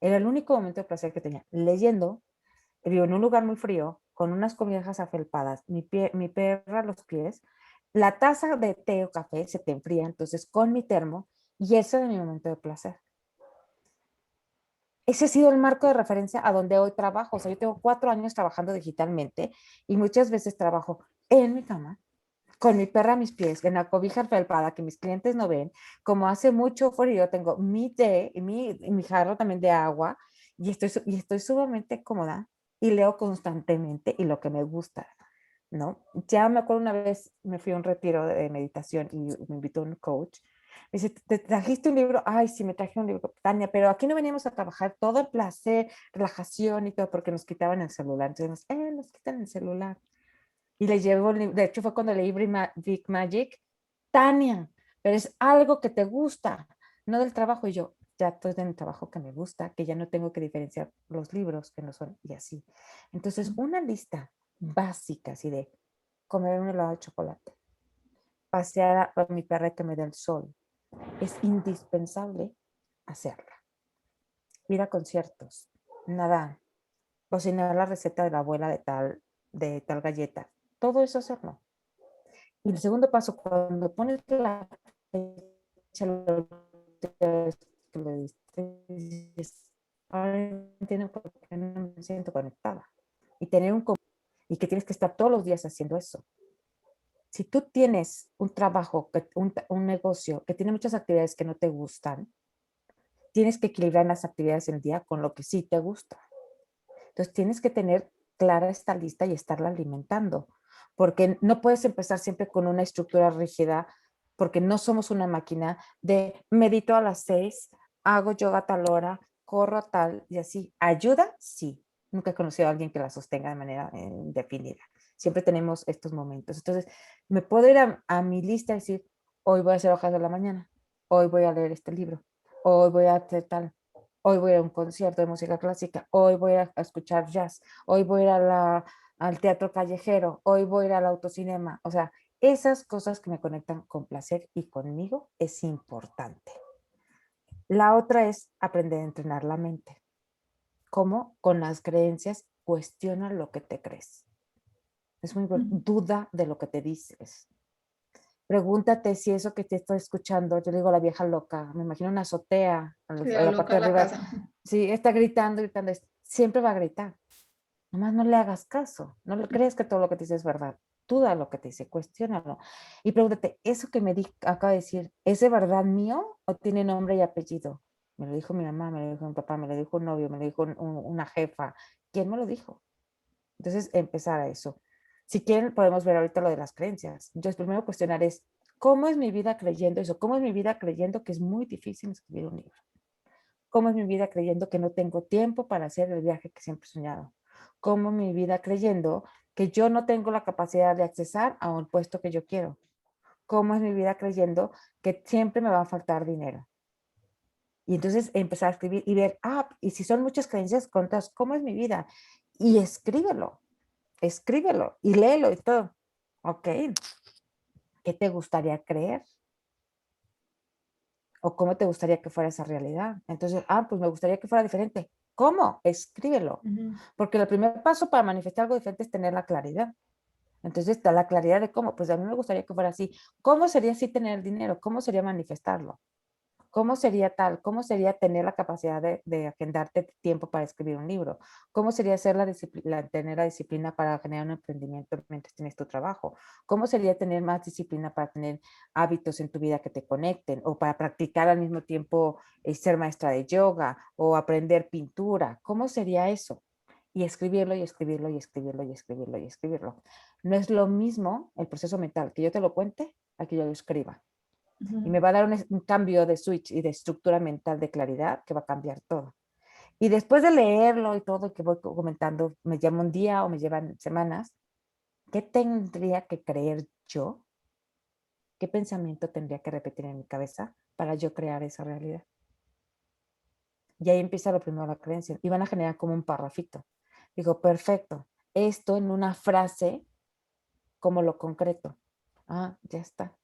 era el único momento de placer que tenía, leyendo, vivo en un lugar muy frío, con unas cobijas afelpadas, mi perra a los pies, la taza de té o café se te enfría, entonces con mi termo, y ese era mi momento de placer. Ese ha sido el marco de referencia a donde hoy trabajo. O sea, yo tengo 4 años trabajando digitalmente y muchas veces trabajo en mi cama, con mi perra a mis pies, en la cobija felpada que mis clientes no ven. Como hace mucho frío, tengo mi té y mi jarro también de agua y estoy sumamente cómoda y leo constantemente y lo que me gusta, ¿no? Ya me acuerdo una vez, me fui a un retiro de meditación y me invitó un coach. Me dice, ¿te trajiste un libro? Ay, sí, me traje un libro, Tania, pero aquí no veníamos a trabajar todo el placer, relajación y todo, porque nos quitaban el celular. Entonces, nos quitan el celular. Y le llevo, de hecho fue cuando leí Big Magic, Tania, pero es algo que te gusta, no del trabajo. Y yo, ya estoy en el trabajo que me gusta, que ya no tengo que diferenciar los libros que no son, y así. Entonces, una lista básica, así de comer un helado de chocolate, pasear a mi perra que me dé el sol, es indispensable hacerla. Ir a conciertos, nada, cocinar la receta de la abuela de tal galleta, todo eso hacerlo. Y el segundo paso, cuando pones la fecha, que lo diste, dices, ahora entiendo por qué no me siento conectada. Y tener y que tienes que estar todos los días haciendo eso. Si tú tienes un trabajo, un negocio que tiene muchas actividades que no te gustan, tienes que equilibrar las actividades del día con lo que sí te gusta. Entonces tienes que tener clara esta lista y estarla alimentando, porque no puedes empezar siempre con una estructura rígida, porque no somos una máquina de medito a las 6, hago yoga a tal hora, corro a tal y así. ¿Ayuda? Sí. Nunca he conocido a alguien que la sostenga de manera indefinida. Siempre tenemos estos momentos. Entonces, me puedo ir a mi lista y decir, hoy voy a hacer hojas de la mañana, hoy voy a leer este libro, hoy voy a hacer tal, hoy voy a un concierto de música clásica, hoy voy a escuchar jazz, hoy voy a ir al teatro callejero, hoy voy a ir al autocinema. O sea, esas cosas que me conectan con placer y conmigo es importante. La otra es aprender a entrenar la mente. ¿Cómo? Con las creencias, cuestiona lo que te crees. Es muy importante. Duda de lo que te dices. Pregúntate si eso que te estoy escuchando, yo le digo a la vieja loca, me imagino una azotea, Queda a la parte loca de la arriba, casa. sí, está gritando, gritando, siempre va a gritar. Nomás no le hagas caso, no le crees que todo lo que te dice es verdad. Duda lo que te dice, cuestiónalo. Y pregúntate, ¿eso que acaba de decir, es de verdad mío o tiene nombre y apellido? Me lo dijo mi mamá, me lo dijo mi papá, me lo dijo un novio, me lo dijo una jefa. ¿Quién me lo dijo? Entonces, empezar a eso. Si quieren, podemos ver ahorita lo de las creencias. Entonces, primero cuestionar es, ¿cómo es mi vida creyendo eso? ¿Cómo es mi vida creyendo que es muy difícil escribir un libro? ¿Cómo es mi vida creyendo que no tengo tiempo para hacer el viaje que siempre he soñado? ¿Cómo es mi vida creyendo que yo no tengo la capacidad de accesar a un puesto que yo quiero? cómo es mi vida creyendo que siempre me va a faltar dinero. Y entonces empezar a escribir y ver, y si son muchas creencias contas, ¿cómo es mi vida? Y escríbelo y léelo y todo. Ok, ¿qué te gustaría creer? ¿O cómo te gustaría que fuera esa realidad? Entonces, pues me gustaría que fuera diferente. ¿Cómo? Escríbelo. Porque el primer paso para manifestar algo diferente es tener la claridad. Entonces está la claridad de cómo. Pues a mí me gustaría que fuera así. ¿Cómo sería así tener dinero? ¿Cómo sería manifestarlo? ¿Cómo sería tal? ¿Cómo sería tener la capacidad de agendarte tiempo para escribir un libro? ¿Cómo sería tener la disciplina para generar un emprendimiento mientras tienes tu trabajo? ¿Cómo sería tener más disciplina para tener hábitos en tu vida que te conecten? O para practicar al mismo tiempo ser maestra de yoga o aprender pintura. ¿Cómo sería eso? Y escribirlo y escribirlo y escribirlo y escribirlo y escribirlo. No es lo mismo el proceso mental que yo te lo cuente a que yo lo escriba. Y me va a dar un cambio de switch y de estructura mental de claridad que va a cambiar todo. Y después de leerlo y todo que voy comentando, me llama un día o me llevan semanas, ¿qué tendría que creer yo? ¿Qué pensamiento tendría que repetir en mi cabeza para yo crear esa realidad? Y ahí empieza lo primero, la creencia. Y van a generar como un parrafito. Digo, perfecto. Esto en una frase, como lo concreto. Ya está.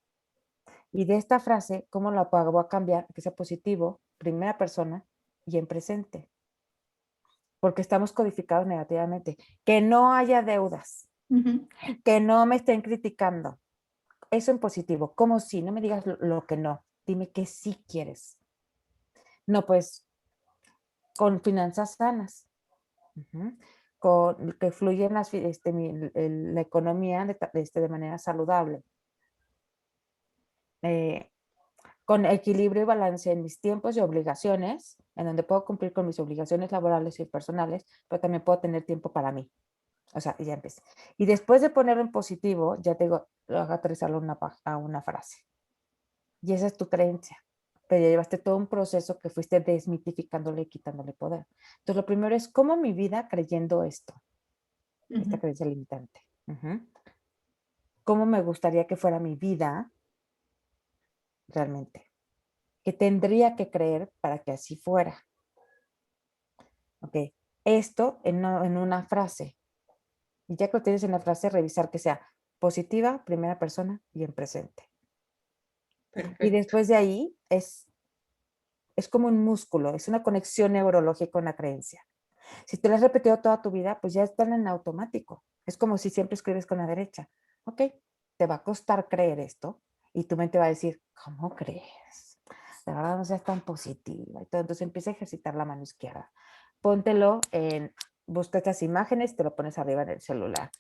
Y de esta frase, ¿cómo la voy a cambiar? Que sea positivo, primera persona y en presente. Porque estamos codificados negativamente. Que no haya deudas, que no me estén criticando. Eso en positivo. ¿Cómo sí? No me digas lo que no. Dime que sí quieres. No, pues con finanzas sanas. Con que fluyen la economía de manera saludable. Con equilibrio y balance en mis tiempos y obligaciones, en donde puedo cumplir con mis obligaciones laborales y personales, pero también puedo tener tiempo para mí. O sea, ya empecé. Y después de ponerlo en positivo, ya te digo, aterrizarlo a una frase. Y esa es tu creencia. Pero ya llevaste todo un proceso que fuiste desmitificándole y quitándole poder. Entonces, lo primero es, ¿cómo mi vida creyendo esto? Esta creencia limitante. ¿Cómo me gustaría que fuera mi vida realmente? ¿Qué tendría que creer para que así fuera? Ok, esto en una frase. Y ya que lo tienes en la frase, revisar que sea positiva, primera persona y en presente. Y Perfecto. después de ahí es como un músculo, es una conexión neurológica con la creencia. Si te lo has repetido toda tu vida, pues ya están en automático. Es como si siempre escribes con la derecha. Ok, te va a costar creer esto y tu mente va a decir, ¿cómo crees? La verdad no seas tan positiva. Y todo. Entonces empieza a ejercitar la mano izquierda. Póntelo busca estas imágenes, te lo pones arriba en el celular.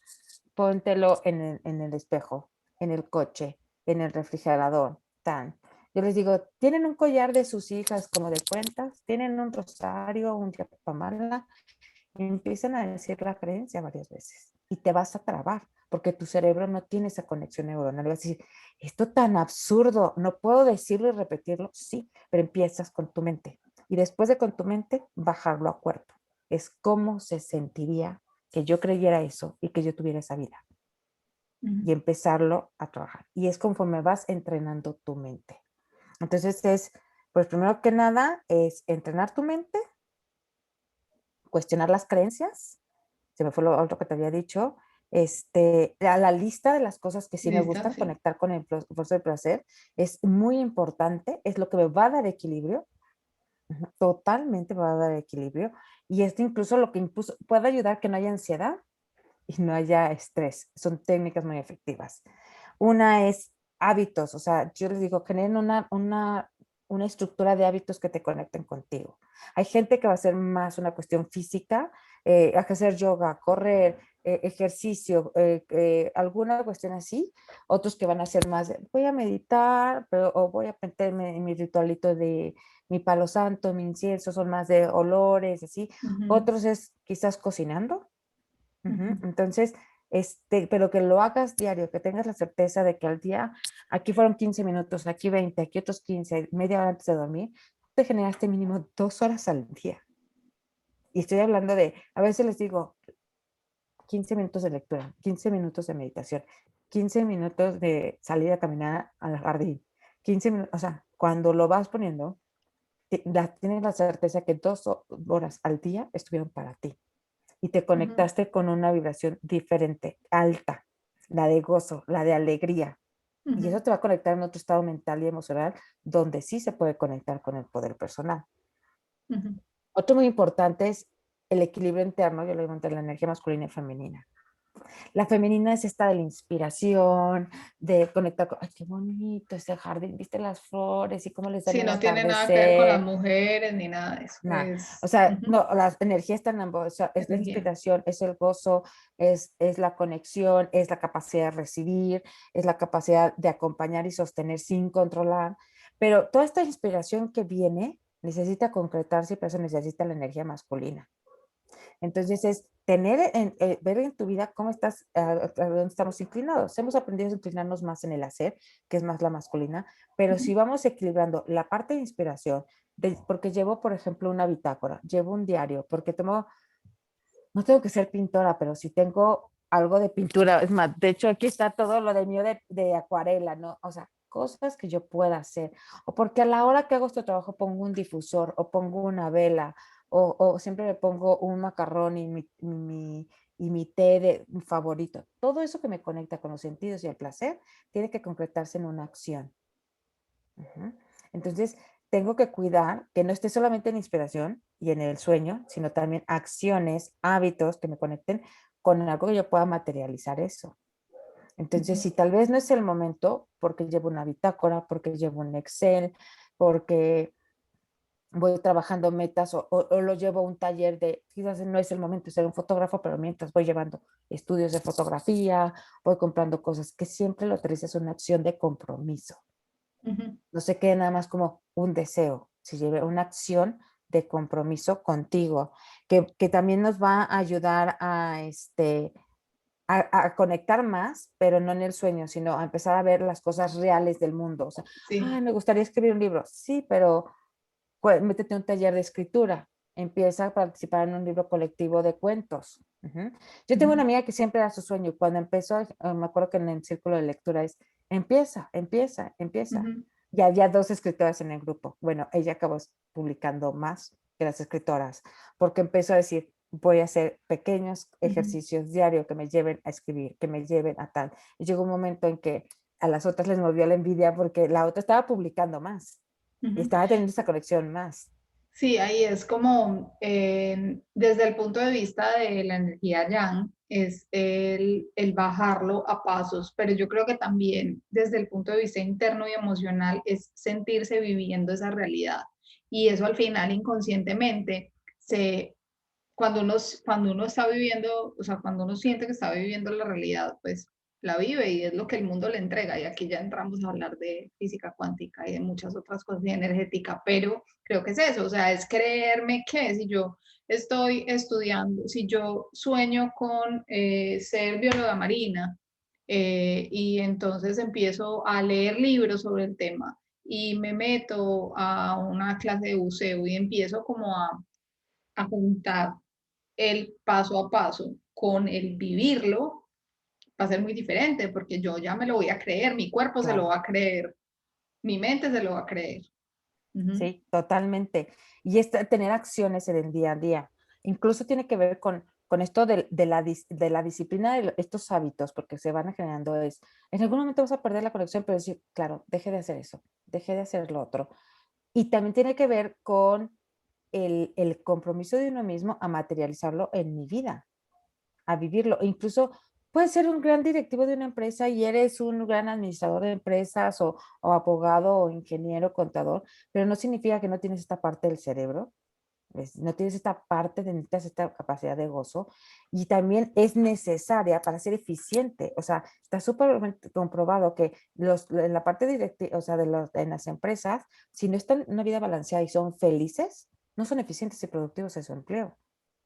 Póntelo en el espejo, en el coche, en el refrigerador. Tan. Yo les digo, ¿tienen un collar de sus hijas como de cuentas? ¿Tienen un rosario, un yapamala? Y empiezan a decir la creencia varias veces. Y te vas a trabar, porque tu cerebro no tiene esa conexión neuronal. Vas a decir, esto tan absurdo, no puedo decirlo y repetirlo. Sí, pero empiezas con tu mente. Y después de con tu mente, bajarlo a cuerpo. Es cómo se sentiría que yo creyera eso y que yo tuviera esa vida. Y empezarlo a trabajar. Y es conforme vas entrenando tu mente. Entonces pues primero que nada, es entrenar tu mente, cuestionar las creencias, se me fue lo otro que te había dicho, la lista de las cosas que sí me Listo, gustan, sí. conectar con el proceso de placer, es muy importante, es lo que me va a dar equilibrio, totalmente me va a dar equilibrio, y esto incluso lo que puede ayudar que no haya ansiedad y no haya estrés, son técnicas muy efectivas. Una es hábitos, o sea, yo les digo, generen una estructura de hábitos que te conecten contigo. Hay gente que va a hacer más una cuestión física, hacer yoga, correr, ejercicio, alguna cuestión así. Otros que van a hacer más, voy a meditar, o voy a meterme en mi ritualito de mi palo santo, mi incienso, son más de olores, así. Otros es quizás cocinando. Entonces, pero que lo hagas diario, que tengas la certeza de que al día, aquí fueron 15 minutos, aquí 20, aquí otros 15, media hora antes de dormir, te generaste mínimo 2 horas al día. Y estoy hablando a veces les digo, 15 minutos de lectura, 15 minutos de meditación, 15 minutos de salir a caminar al jardín. 15 minutos, o sea, cuando lo vas poniendo, tienes la certeza que 2 horas al día estuvieron para ti y te Ujú, conectaste con una vibración diferente, alta, la de gozo, la de alegría. Y ujú, eso te va a conectar en otro estado mental y emocional donde sí se puede conectar con el poder personal. ujú. Otro muy importante es el equilibrio interno, yo lo digo entre la energía masculina y femenina. La femenina es esta de la inspiración, de conectar con, ay, qué bonito ese jardín, viste las flores y cómo les dan Sí, el no tiene nada que ver con las atardecer. mujeres ni nada de eso. Nada. O Es sea, ujú, no, las energías están en ambos, o sea, es la energía. inspiración, es el gozo, es la conexión, es la capacidad de recibir, es la capacidad de acompañar y sostener sin controlar. Pero toda esta inspiración que viene necesita concretarse y por eso necesita la energía masculina. Entonces es tener, ver en tu vida cómo estás, a dónde estamos inclinados. Hemos aprendido a inclinarnos más en el hacer, que es más la masculina, pero Ujú, si vamos equilibrando la parte de inspiración, porque llevo, por ejemplo, una bitácora, llevo un diario, porque tengo, no tengo que ser pintora, pero si tengo algo de pintura, es más, de hecho aquí está todo lo de mío de acuarela, ¿no? O sea, cosas que yo pueda hacer, o porque a la hora que hago este trabajo pongo un difusor, o pongo una vela, o siempre me pongo un macarrón y mi té de mi favorito. Todo eso que me conecta con los sentidos y el placer tiene que concretarse en una acción. Ujú. Entonces, tengo que cuidar que no esté solamente en inspiración y en el sueño, sino también acciones, hábitos que me conecten con algo que yo pueda materializar eso. Entonces, ujú, si tal vez no es el momento, porque llevo una bitácora, porque llevo un Excel, porque voy trabajando metas o lo llevo a un taller de, quizás no es el momento de ser un fotógrafo, pero mientras voy llevando estudios de fotografía, voy comprando cosas, que siempre lo utilices una acción de compromiso. ujú. No se quede nada más como un deseo, se lleve una acción de compromiso contigo, que también nos va a ayudar a conectar más, pero no en el sueño, sino a empezar a ver las cosas reales del mundo. O sea, Sí. ay, me gustaría escribir un libro. Sí, pero métete a un taller de escritura. Empieza a participar en un libro colectivo de cuentos. Ujú. Yo tengo una Ujú, amiga que siempre era su sueño. Y cuando empezó, me acuerdo que en el círculo de lectura es, empieza, empieza, empieza. ujú, Y había 2 escritoras en el grupo. Bueno, ella acabó publicando más que las escritoras, porque empezó a decir, voy a hacer pequeños ujú, ejercicios diarios que me lleven a escribir, que me lleven a tal. Y llegó un momento en que a las otras les movió la envidia porque la otra estaba publicando más y ujú. estaba teniendo esa conexión más. Sí, ahí es como desde el punto de vista de la energía yang, es el bajarlo a pasos, pero yo creo que también desde el punto de vista interno y emocional es sentirse viviendo esa realidad. Y eso al final inconscientemente se, cuando uno está viviendo, o sea, cuando uno siente que está viviendo la realidad, pues la vive y es lo que el mundo le entrega. Y aquí ya entramos a hablar de física cuántica y de muchas otras cosas de energética, pero creo que es eso, o sea, es creerme que si yo estoy estudiando, si yo sueño con ser bióloga marina y entonces empiezo a leer libros sobre el tema y me meto a una clase de buceo y empiezo como a juntar el paso a paso con el vivirlo, va a ser muy diferente porque yo ya me lo voy a creer, mi cuerpo se lo Claro, va a creer, mi mente se lo va a creer. Ujú, sí, totalmente. Y es tener acciones en el día a día. Incluso tiene que ver con esto de la disciplina de estos hábitos, porque se van generando es, en algún momento vas a perder la conexión, pero decir, claro, deje de hacer eso, deje de hacer lo otro. Y también tiene que ver con el compromiso de uno mismo a materializarlo en mi vida, a vivirlo. E incluso puedes ser un gran directivo de una empresa y eres un gran administrador de empresas o abogado o ingeniero, contador, pero no significa que no tienes esta parte del cerebro, no tienes esta parte, necesitas esta capacidad de gozo y también es necesaria para ser eficiente. O sea, está súper comprobado que en la parte directiva, o sea, en las empresas, si no están en una vida balanceada y son felices, no son eficientes y productivos en su empleo.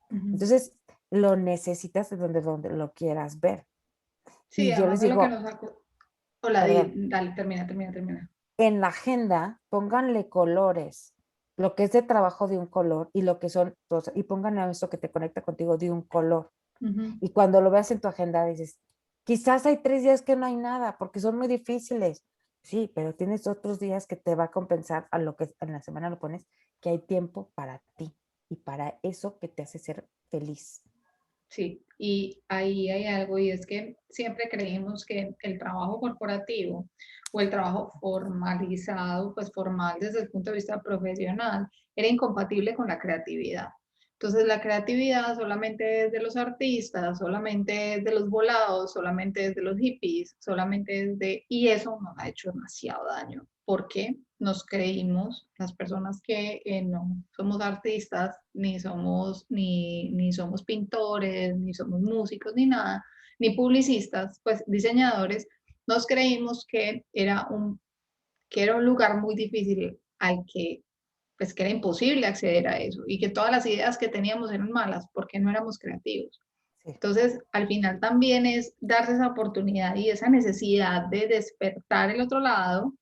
ujú. Entonces, lo necesitas de donde lo quieras ver. Sí, Y yo además les de lo que digo, nos ha... Hola, perdón, dale, termina, termina, termina. en la agenda pónganle colores, lo que es de trabajo de un color y lo que son, y pónganle a eso que te conecta contigo de un color. Ujú, Y cuando lo veas en tu agenda dices, Quizás hay 3 días que no hay nada porque son muy difíciles. Sí, pero tienes otros días que te va a compensar a lo que en la semana lo pones, que hay tiempo para ti y para eso que te hace ser feliz. Sí, y ahí hay algo, y es que siempre creímos que el trabajo corporativo o el trabajo formalizado, pues formal desde el punto de vista profesional, era incompatible con la creatividad. Entonces la creatividad solamente es de los artistas, solamente es de los volados, solamente es de los hippies, solamente es de... Y eso nos ha hecho demasiado daño, porque nos creímos, las personas que no somos artistas, ni somos pintores, ni somos músicos, ni nada, ni publicistas, pues diseñadores, nos creímos que era un lugar muy difícil al que, pues que era imposible acceder a eso y que todas las ideas que teníamos eran malas porque no éramos creativos. Sí, Entonces, al final también es darse esa oportunidad y esa necesidad de despertar el otro lado,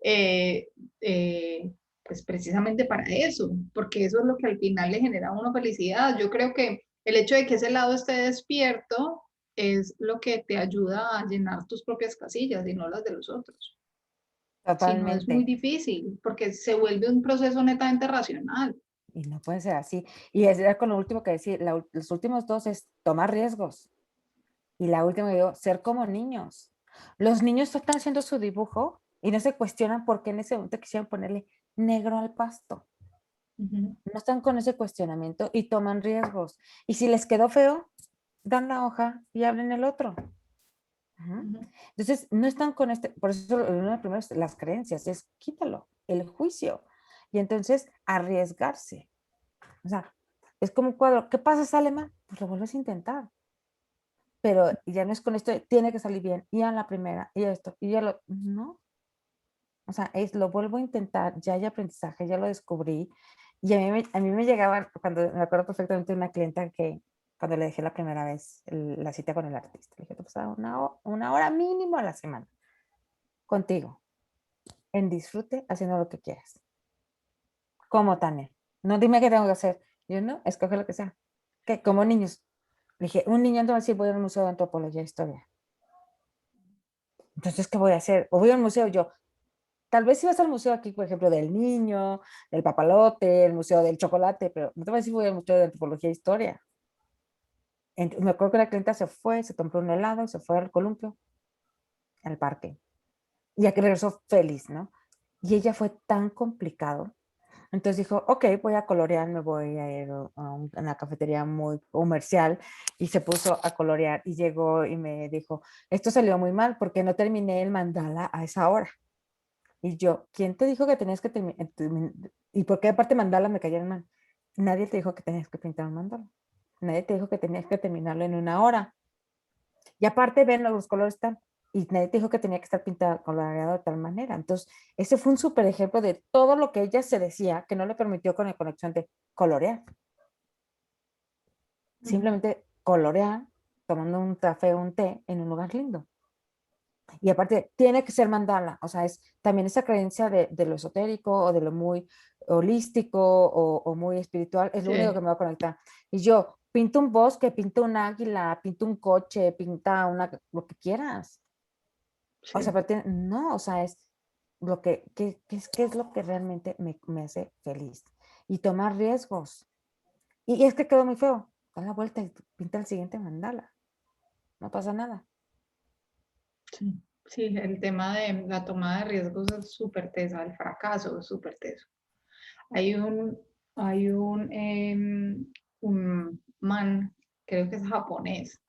eh, eh, pues precisamente para eso, porque eso es lo que al final le genera a uno felicidad. Yo creo que el hecho de que ese lado esté despierto es lo que te ayuda a llenar tus propias casillas y no las de los otros. Si no es muy totalmente. difícil, porque se vuelve un proceso netamente racional. Y no puede ser así. Y es con lo último que decir, los últimos dos es tomar riesgos. Y la última digo, ser como niños. Los niños están haciendo su dibujo y no se cuestionan por qué en ese momento quisieron ponerle negro al pasto. Ujú, No están con ese cuestionamiento y toman riesgos. Y si les quedó feo, dan la hoja y abren el otro. Ujú. ujú. Entonces, no están con por eso una de las primeras, las creencias, es quítalo, el juicio. Y entonces, arriesgarse. O sea, es como un cuadro, ¿qué pasa, sale mal? Pues lo vuelves a intentar. Pero ya no es con esto, tiene que salir bien, y a la primera, y esto, y ya no. O sea, lo vuelvo a intentar, ya hay aprendizaje, ya lo descubrí. Y a mí me llegaba, cuando me acuerdo perfectamente de una clienta que cuando le dejé la primera vez la cita con el artista, le dije, te vas a dar una hora mínimo a la semana contigo, en disfrute, haciendo lo que quieras. Como Tania. No dime qué tengo que hacer. Yo no, escoge lo que sea. Que como niños. Le dije, un niño entonces sí voy al Museo de Antropología e Historia. Entonces, ¿qué voy a hacer? O voy al museo yo. Tal vez si vas al museo aquí, por ejemplo, del niño, del papalote, el museo del chocolate, pero no te voy a decir voy al Museo de Antropología e Historia. Me acuerdo que la clienta se fue, se compró un helado y se fue al columpio, al parque. Y aquí regresó feliz, ¿no? Y ella fue tan complicado. Entonces dijo, ok, voy a colorear, me voy a ir a una cafetería muy comercial y se puso a colorear y llegó y me dijo, esto salió muy mal porque no terminé el mandala a esa hora. Y yo, ¿quién te dijo que tenías que terminar? ¿Y por qué aparte mandala me cayeron mal? Nadie te dijo que tenías que pintar un mandala. Nadie te dijo que tenías que terminarlo en una hora. Y aparte, ven, los colores están. Y nadie te dijo que tenía que estar pintado, coloreado de tal manera. Entonces, ese fue un súper ejemplo de todo lo que ella se decía que no le permitió con la conexión de colorear. Ujú. Simplemente colorear, tomando un café o un té en un lugar lindo. Y aparte, tiene que ser mandala, o sea, es también esa creencia de lo esotérico o de lo muy holístico o muy espiritual, es lo único que Sí, me va a conectar. Y yo pinto un bosque, pinto un águila, pinto un coche, pinta lo que quieras. O sea, sí. pero no, o sea, es qué es lo que realmente me hace feliz. Y tomar riesgos. Y es que quedó muy feo. Da la vuelta y pinta el siguiente mandala. No pasa nada. Sí, sí, el tema de la toma de riesgos es súper tesa, el fracaso es súper teso. Hay un man, creo que es japonés,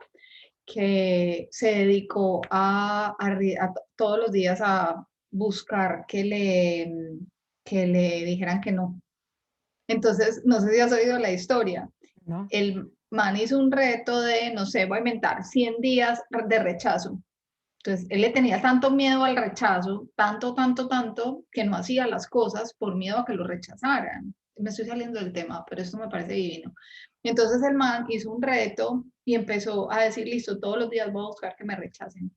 que se dedicó a todos los días a buscar que le dijeran que no. Entonces, no sé si has oído la historia. ¿No? El man hizo un reto de, no sé, voy a inventar, 100 días de rechazo. Entonces, él le tenía tanto miedo al rechazo, tanto, tanto, tanto, que no hacía las cosas por miedo a que lo rechazaran. Me estoy saliendo del tema, pero esto me parece divino. Entonces el man hizo un reto y empezó a decir, listo, todos los días voy a buscar que me rechacen.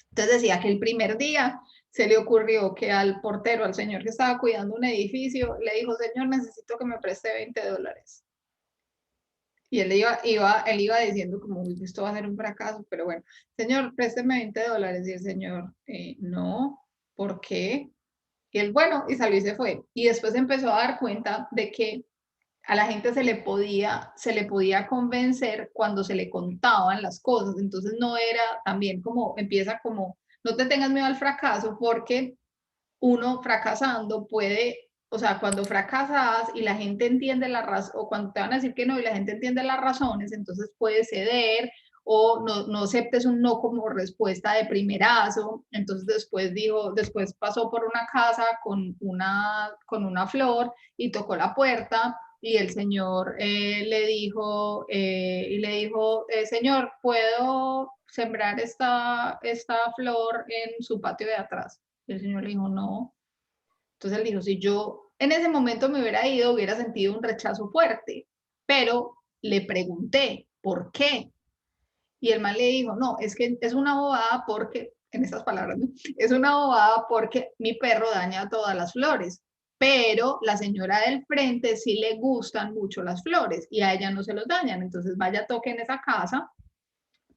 Entonces decía que el primer día se le ocurrió que al portero, al señor que estaba cuidando un edificio, le dijo, señor, necesito que me preste $20. Y él iba diciendo como, "Uy, esto va a ser un fracaso, pero bueno, señor, présteme $20". Y el señor, no, ¿por qué? Y él, bueno, y salió y se fue. Y después empezó a dar cuenta de que a la gente se le podía convencer cuando se le contaban las cosas. Entonces no era también como, empieza como, no te tengas miedo al fracaso, porque uno fracasando puede, o sea, cuando fracasas y la gente entiende la razón, o cuando te van a decir que no y la gente entiende las razones, entonces puedes ceder o no aceptes un no como respuesta de primerazo. Entonces después pasó por una casa con una flor y tocó la puerta y el señor le dijo, señor, ¿puedo sembrar esta flor en su patio de atrás? Y el señor le dijo, no. Entonces él dijo, si yo en ese momento me hubiera ido, hubiera sentido un rechazo fuerte, pero le pregunté, ¿por qué? Y el man le dijo, no, es que es una bobada porque, en estas palabras, ¿no? Es una bobada porque mi perro daña todas las flores, pero la señora del frente sí le gustan mucho las flores y a ella no se los dañan, entonces vaya, toque en esa casa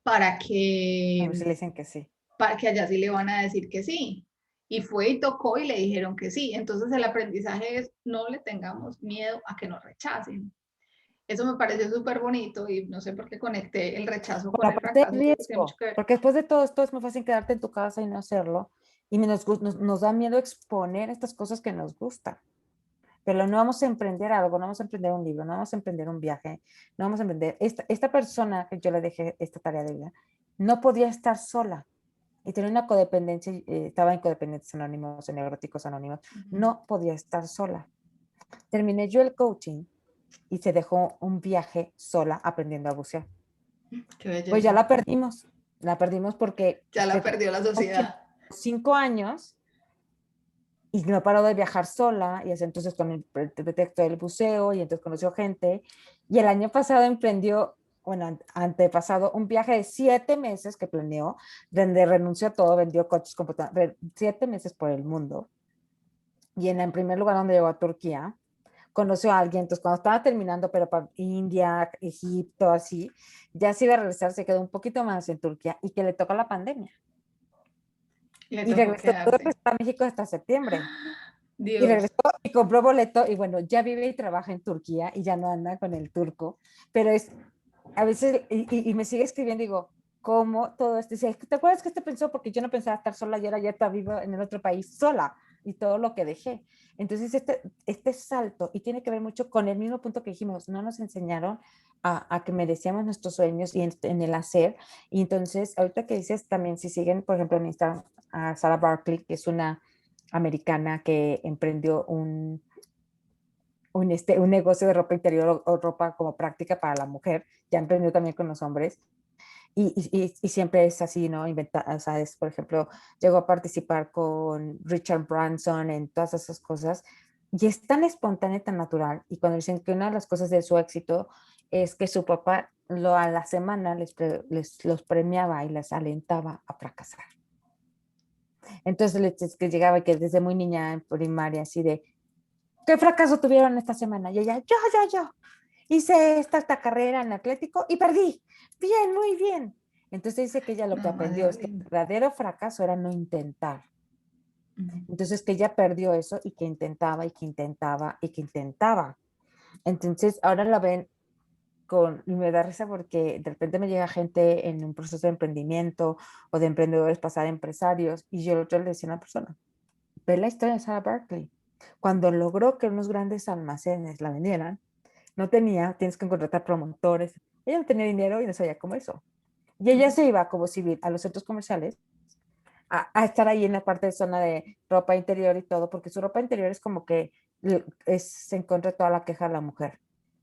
para A ver que si le dicen que sí. para que allá sí le van a decir que sí. Y fue y tocó y le dijeron que sí. Entonces el aprendizaje es no le tengamos miedo a que nos rechacen. Eso me pareció súper bonito y no sé por qué conecté el rechazo Por con la el parte de fracaso, pero tiene mucho riesgo, que ver. porque después de todo esto es muy fácil quedarte en tu casa y no hacerlo. Y nos da miedo exponer estas cosas que nos gustan. Pero no vamos a emprender algo, no vamos a emprender un libro, no vamos a emprender un viaje, no vamos a emprender. Esta persona que yo le dejé esta tarea de vida no podía estar sola y tenía una codependencia, estaba en codependientes anónimos, en neuróticos anónimos, Ujú. no podía estar sola. Terminé yo el coaching y se dejó un viaje sola aprendiendo a bucear. Qué Pues ya belleza. la perdimos porque Ya la perdió la sociedad. 5 años y no paró de viajar sola y hace entonces con el pretexto del buceo y entonces conoció gente y el año pasado emprendió, bueno, antepasado, un viaje de 7 meses que planeó, donde renunció a todo, vendió coches, computadoras, 7 meses por el mundo y en el primer lugar donde llegó a Turquía, conoció a alguien, entonces cuando estaba terminando, pero para India, Egipto, así, ya se iba a regresar, se quedó un poquito más en Turquía y que le tocó la pandemia Y le y tocó regresó, todo quedarse. regresó a México hasta septiembre. Y Dios. regresó y compró boleto y bueno, ya vive y trabaja en Turquía y ya no anda con el turco, pero es, a veces, y me sigue escribiendo, digo, ¿cómo todo esto? Dice, ¿te acuerdas que este pensó? Porque yo no pensaba estar sola y ahora ya está vivo en el otro país sola y todo lo que dejé. Entonces, este salto, y tiene que ver mucho con el mismo punto que dijimos, no nos enseñaron a que merecíamos nuestros sueños y en el hacer. Y entonces, ahorita que dices también, si siguen, por ejemplo, en Instagram, a Sarah Barkley, que es una americana que emprendió un negocio de ropa interior o ropa como práctica para la mujer, ya emprendió también con los hombres, y siempre es así, ¿no? O sea, por ejemplo, llegó a participar con Richard Branson en todas esas cosas, y es tan espontánea y tan natural, y cuando dicen que una de las cosas de su éxito es que su papá a la semana los premiaba y les alentaba a fracasar. Entonces, que llegaba y que desde muy niña en primaria, así de, ¿qué fracaso tuvieron esta semana? Y ella, yo. Hice esta carrera en Atlético y perdí. Bien, muy bien. Entonces dice que ella lo que No, aprendió demasiado es que el lindo. verdadero fracaso era no intentar. Ujú. Entonces que ella perdió eso y que intentaba y que intentaba y que intentaba. Entonces ahora la ven y me da risa porque de repente me llega gente en un proceso de emprendimiento o de emprendedores pasar a empresarios y yo el otro le decía a una persona, ve la historia de Sarah Barkley. Cuando logró que unos grandes almacenes la vendieran, no tenía, tienes que contratar promotores. Ella no tenía dinero y no sabía cómo eso. Y ella se iba como civil a los centros comerciales estar ahí en la parte de zona de ropa interior y todo, porque su ropa interior es como que se encuentra toda la queja de la mujer.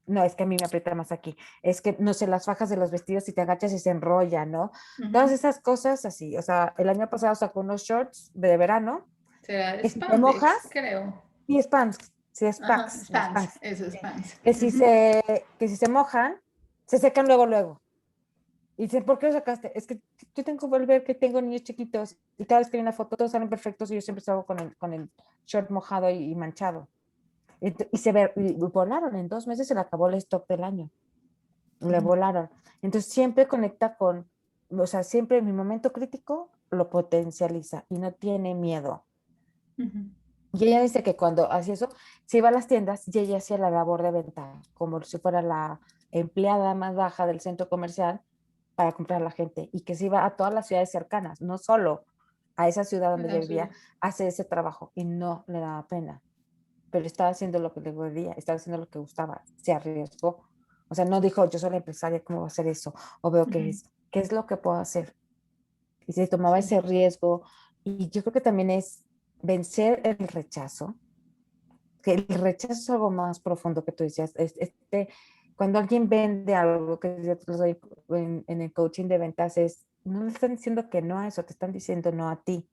No, es que a mí me aprieta más aquí. Es que, no sé, las fajas de los vestidos, si te agachas y se enrolla, ¿no? Todas Ujú. esas cosas así. O sea, el año pasado sacó unos shorts de verano Será que si te spandex, mojas, creo. y es pants, sí es Ajá, pants, es spans, pants. eso es spans. Que si Ujú. se, que si se mojan, se secan luego, luego. Y dice, ¿por qué lo sacaste? Es que yo tengo que volver que tengo niños chiquitos y cada vez que hay una foto todos salen perfectos y yo siempre salgo con el short mojado y manchado. Y volaron, en 2 meses se le acabó el stock del año. le volaron. Entonces siempre conecta con, o sea, siempre en mi momento crítico lo potencializa y no tiene miedo. Ujú. Y ella dice que cuando hacía eso, se iba a las tiendas y ella hacía la labor de venta, como si fuera la empleada más baja del centro comercial para comprar a la gente y que se iba a todas las ciudades cercanas, no solo a esa ciudad donde ella Era vivía, su- a hacer ese trabajo y no le daba pena, pero estaba haciendo lo que le quería, estaba haciendo lo que gustaba, se arriesgó. O sea, no dijo, yo soy la empresaria, ¿cómo voy a hacer eso? O veo Ujú. qué es lo que puedo hacer. Y se tomaba Sí. ese riesgo. Y yo creo que también es vencer el rechazo, que el rechazo es algo más profundo que tú decías. Cuando alguien vende algo, que yo te lo doy en el coaching de ventas, no le están diciendo que no a eso, te están diciendo no a ti.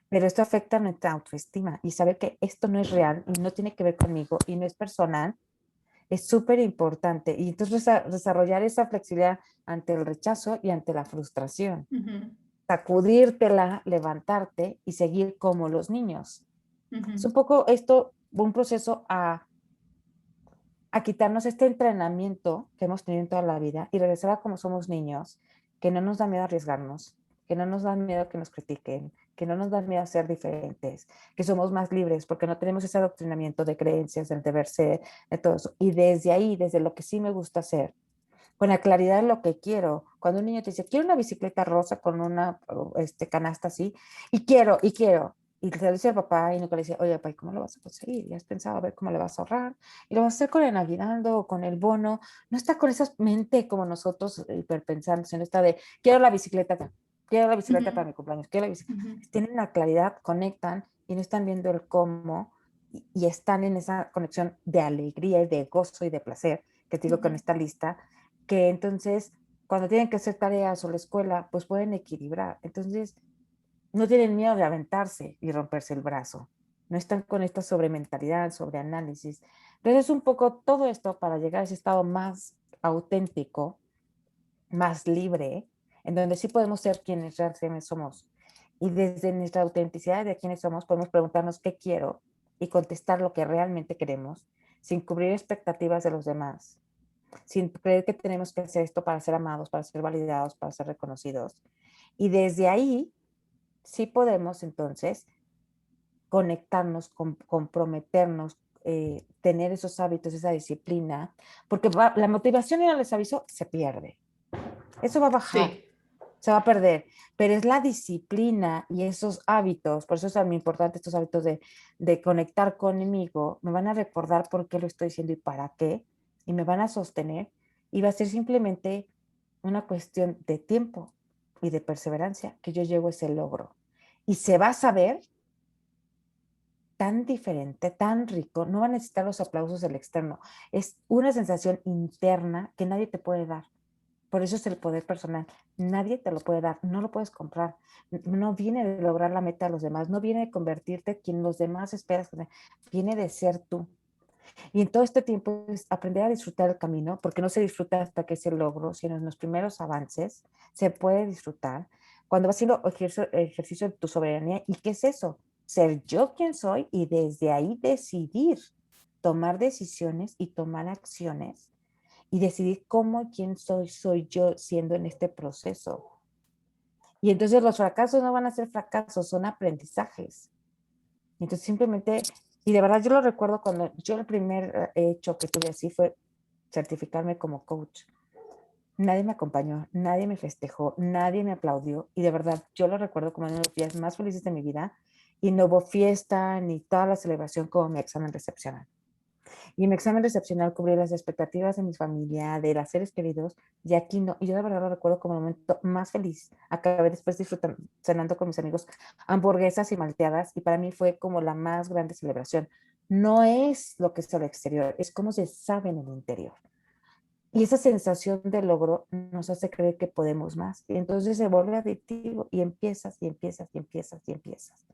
Pero esto afecta nuestra autoestima y saber que esto no es real y no tiene que ver conmigo y no es personal es súper importante. Y entonces desarrollar esa flexibilidad ante el rechazo y ante la frustración. Ujú. Sacudírtela, levantarte y seguir como los niños. Es Ujú. un poco esto, un proceso a quitarnos este entrenamiento que hemos tenido en toda la vida y regresar a como somos niños, que no nos da miedo arriesgarnos, que no nos da miedo que nos critiquen, que no nos da miedo ser diferentes, que somos más libres porque no tenemos ese adoctrinamiento de creencias, del deber ser, de todo eso. Y desde ahí, desde lo que sí me gusta hacer, con la claridad de lo que quiero. Cuando un niño te dice, quiero una bicicleta rosa con una canasta así, y quiero. Y se lo dice al papá y nunca le dice, oye, papá, ¿y cómo lo vas a conseguir? ¿Ya has pensado a ver cómo le vas a ahorrar? Y lo vas a hacer con el aguinaldo o con el bono. No está con esa mente como nosotros hiperpensando, sino está de, quiero la bicicleta para Ujú. mi cumpleaños, quiero la bicicleta. Ujú. Tienen la claridad, conectan y no están viendo el cómo y están en esa conexión de alegría y de gozo y de placer que te digo con Ujú. esta lista que entonces cuando tienen que hacer tareas o la escuela, pues pueden equilibrar. Entonces, no tienen miedo de aventarse y romperse el brazo. No están con esta sobrementalidad, sobreanálisis. Entonces, es un poco todo esto para llegar a ese estado más auténtico, más libre, en donde sí podemos ser quienes realmente somos. Y desde nuestra autenticidad de quienes somos, podemos preguntarnos qué quiero y contestar lo que realmente queremos, sin cubrir expectativas de los demás, sin creer que tenemos que hacer esto para ser amados, para ser validados, para ser reconocidos. Y desde ahí sí podemos entonces conectarnos, comprometernos, tener esos hábitos, esa disciplina, porque la motivación, ya les aviso, se pierde. Eso va a bajar, Sí. se va a perder, pero es la disciplina y esos hábitos, por eso es muy importante estos hábitos de conectar conmigo, me van a recordar por qué lo estoy diciendo y para qué, y me van a sostener, y va a ser simplemente una cuestión de tiempo y de perseverancia que yo llego a ese logro. Y se va a saber tan diferente, tan rico, no va a necesitar los aplausos del externo, es una sensación interna que nadie te puede dar. Por eso es el poder personal. Nadie te lo puede dar, no lo puedes comprar. No viene de lograr la meta de los demás, no viene de convertirte quien los demás esperas, viene de ser tú. Y en todo este tiempo es aprender a disfrutar el camino, porque no se disfruta hasta que se logro, sino en los primeros avances se puede disfrutar. Cuando vas haciendo ejercicio de tu soberanía, ¿y qué es eso? Ser yo quien soy y desde ahí decidir, tomar decisiones y tomar acciones y decidir cómo y quién soy yo siendo en este proceso. Y entonces los fracasos no van a ser fracasos, son aprendizajes. Entonces simplemente, y de verdad yo lo recuerdo cuando yo el primer hecho que tuve así fue certificarme como coach. Nadie me acompañó, nadie me festejó, nadie me aplaudió y de verdad yo lo recuerdo como uno de los días más felices de mi vida y no hubo fiesta ni toda la celebración como mi examen recepcional. Y mi examen recepcional cubrió las expectativas de mi familia, de los seres queridos, y aquí no. Y yo de verdad lo recuerdo como el momento más feliz. Acabé después disfrutando, cenando con mis amigos hamburguesas y malteadas, y para mí fue como la más grande celebración. No es lo que es al exterior, es como se sabe en el interior. Y esa sensación de logro nos hace creer que podemos más. Y entonces se vuelve adictivo y empiezas y empiezas y empiezas y empiezas.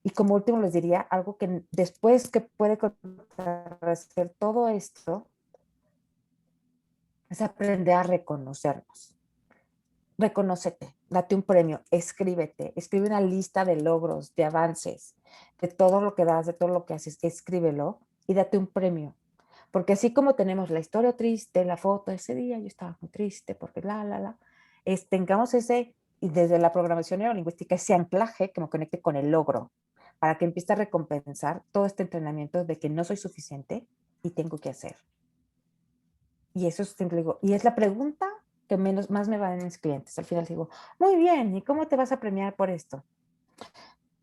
Y como último les diría algo que después que puede contrarrestar todo esto es aprender a reconocernos. Reconócete, date un premio, escríbete, escribe una lista de logros, de avances, de todo lo que das, de todo lo que haces, escríbelo y date un premio. Porque así como tenemos la historia triste, la foto, ese día yo estaba muy triste porque tengamos ese, y desde la programación neurolingüística, ese anclaje que me conecte con el logro, para que empiece a recompensar todo este entrenamiento de que no soy suficiente y tengo que hacer. Y eso siempre digo, y es la pregunta que más me van mis clientes. Al final digo, muy bien, ¿y cómo te vas a premiar por esto?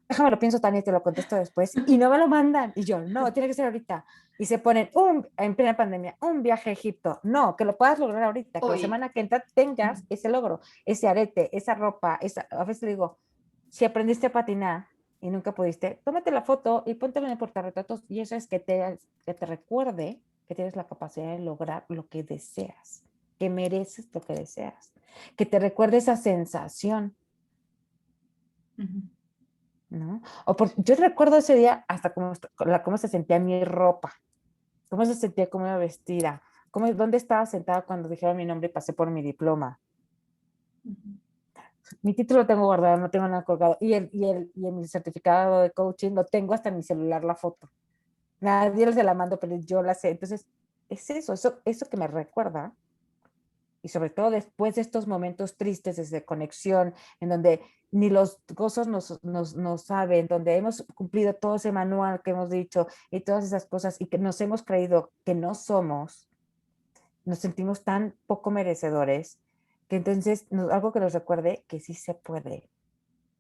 Déjame lo pienso, Tania, y te lo contesto después. Y no me lo mandan. Y yo, no, tiene que ser ahorita. Y se ponen, en plena pandemia, un viaje a Egipto. No, que lo puedas lograr ahorita, que la Hoy. semana que entra tengas ese logro, ese arete, esa ropa. A veces le digo, si aprendiste a patinar y nunca pudiste, tómate la foto y póntela en el portarretratos. Y eso es que te recuerde que tienes la capacidad de lograr lo que deseas, que mereces lo que deseas, que te recuerde esa sensación. ¿No? Yo recuerdo ese día hasta cómo se sentía mi ropa, cómo se sentía, cómo iba vestida, dónde estaba sentada cuando dijeron mi nombre y pasé por mi diploma. Mi título lo tengo guardado, no tengo nada colgado. Y en mi certificado de coaching lo tengo hasta en mi celular la foto. Nadie se la mando, pero yo la sé. Entonces, es eso que me recuerda. Y sobre todo después de estos momentos tristes de conexión, en donde ni los gozos nos saben, donde hemos cumplido todo ese manual que hemos dicho y todas esas cosas y que nos hemos creído que no somos, nos sentimos tan poco merecedores, que entonces algo que nos recuerde que sí se puede,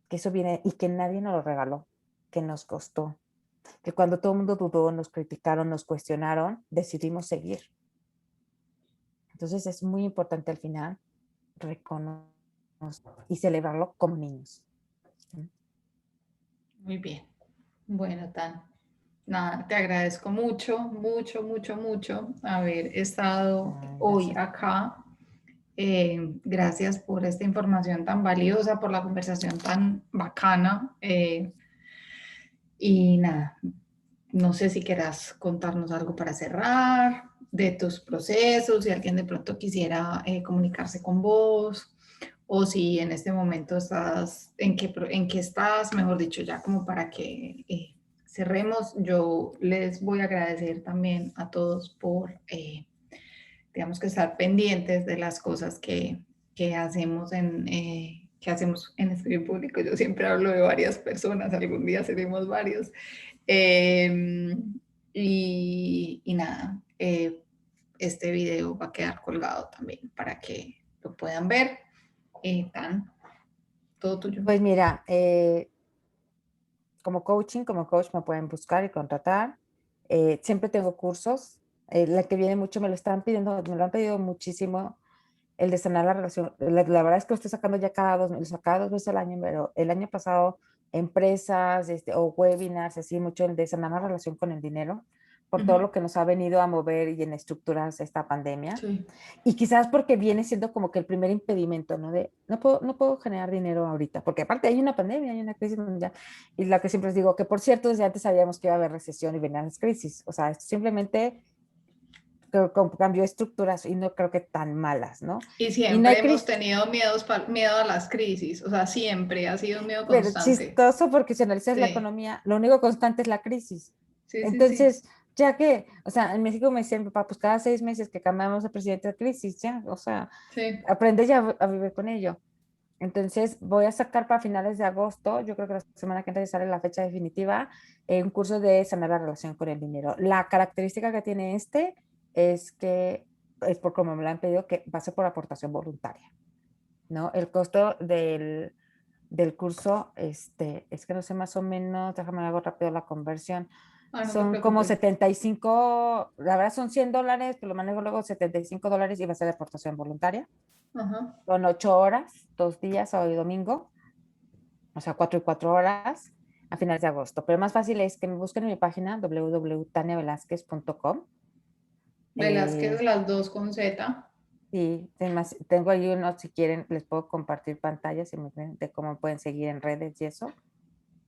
que eso viene y que nadie nos lo regaló, que nos costó, que cuando todo el mundo dudó, nos criticaron, nos cuestionaron, decidimos seguir. Entonces es muy importante al final reconocer y celebrarlo como niños. Muy bien. Bueno, Tan, nada, te agradezco mucho, mucho, mucho, mucho haber estado hoy Gracias. acá. Gracias por esta información tan valiosa, por la conversación tan bacana. Y nada, no sé si quieras contarnos algo para cerrar de tus procesos, si alguien de pronto quisiera comunicarse con vos, o si en este momento estás, en qué estás, mejor dicho, ya como para que cerremos. Yo les voy a agradecer también a todos por, digamos que estar pendientes de las cosas que hacemos que hacemos en Escribir Público. Yo siempre hablo de varias personas, algún día seremos varios. Eh, y nada, este video va a quedar colgado también para que lo puedan ver. Tan, todo tuyo. Pues mira, como coach me pueden buscar y contratar. Siempre tengo cursos. La que viene mucho me lo están pidiendo, me lo han pedido muchísimo, el de sanar la relación. La verdad es que lo estoy sacando ya cada 2 veces al año, pero el año pasado empresas o webinars, así mucho el de sanar la relación con el dinero, por todo lo que nos ha venido a mover y en estructuras esta pandemia. Sí. Y quizás porque viene siendo como que el primer impedimento, ¿no? De no puedo generar dinero ahorita, porque aparte hay una pandemia, hay una crisis mundial. Y lo que siempre les digo, que por cierto, desde antes sabíamos que iba a haber recesión y venían las crisis. O sea, esto simplemente cambió estructuras y no creo que tan malas, ¿no? Y Y no siempre hay hemos crisis, tenido miedo a las crisis, o sea, siempre ha sido un miedo pero constante. chistoso porque si analizas la Sí, economía, lo único constante es la crisis. sí, sí, sí. Entonces, ya que, o sea, en México me decían, papá, pues cada 6 meses que cambiamos de presidente de crisis, ya, o sea, Sí. aprende ya a vivir con ello. Entonces, voy a sacar para finales de agosto, yo creo que la semana que entra ya sale la fecha definitiva, un curso de sanar la relación con el dinero. La característica que tiene es que, es por como me lo han pedido, que va a ser por aportación voluntaria, ¿no? El costo del curso, es que no sé más o menos, déjame hago rápido la conversión, Ah, no te son como preocupes. 75, la verdad son $100, pero lo manejo luego $75 y va a ser de aportación voluntaria. Ajá. Son 8 horas, 2 días, sábado y domingo, o sea, 4 y 4 horas a finales de agosto. Pero más fácil es que me busquen en mi página www.taniavelazquez.com. Velázquez, las dos con Z. Y tengo ahí uno, si quieren, les puedo compartir pantallas de cómo pueden seguir en redes y eso.